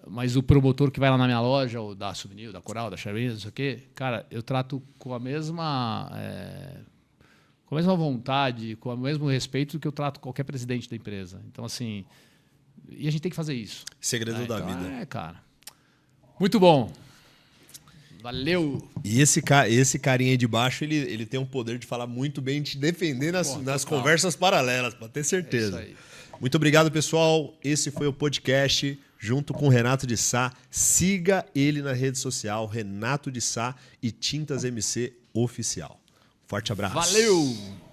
Mas o promotor que vai lá na minha loja, ou da Souvenir, da Coral, da Charvin, não sei o quê, cara, eu trato com a mesma vontade, com o mesmo respeito que eu trato qualquer presidente da empresa. Então, assim, e a gente tem que fazer isso. Segredo da vida. Cara. Muito bom. Valeu. E esse carinha aí de baixo, ele tem um poder de falar muito bem, de te defender nas conversas paralelas, pode ter certeza. É isso aí. Muito obrigado, pessoal. Esse foi o podcast junto com o Renato de Sá. Siga ele na rede social, Renato de Sá e Tintas MC Oficial. Forte abraço. Valeu!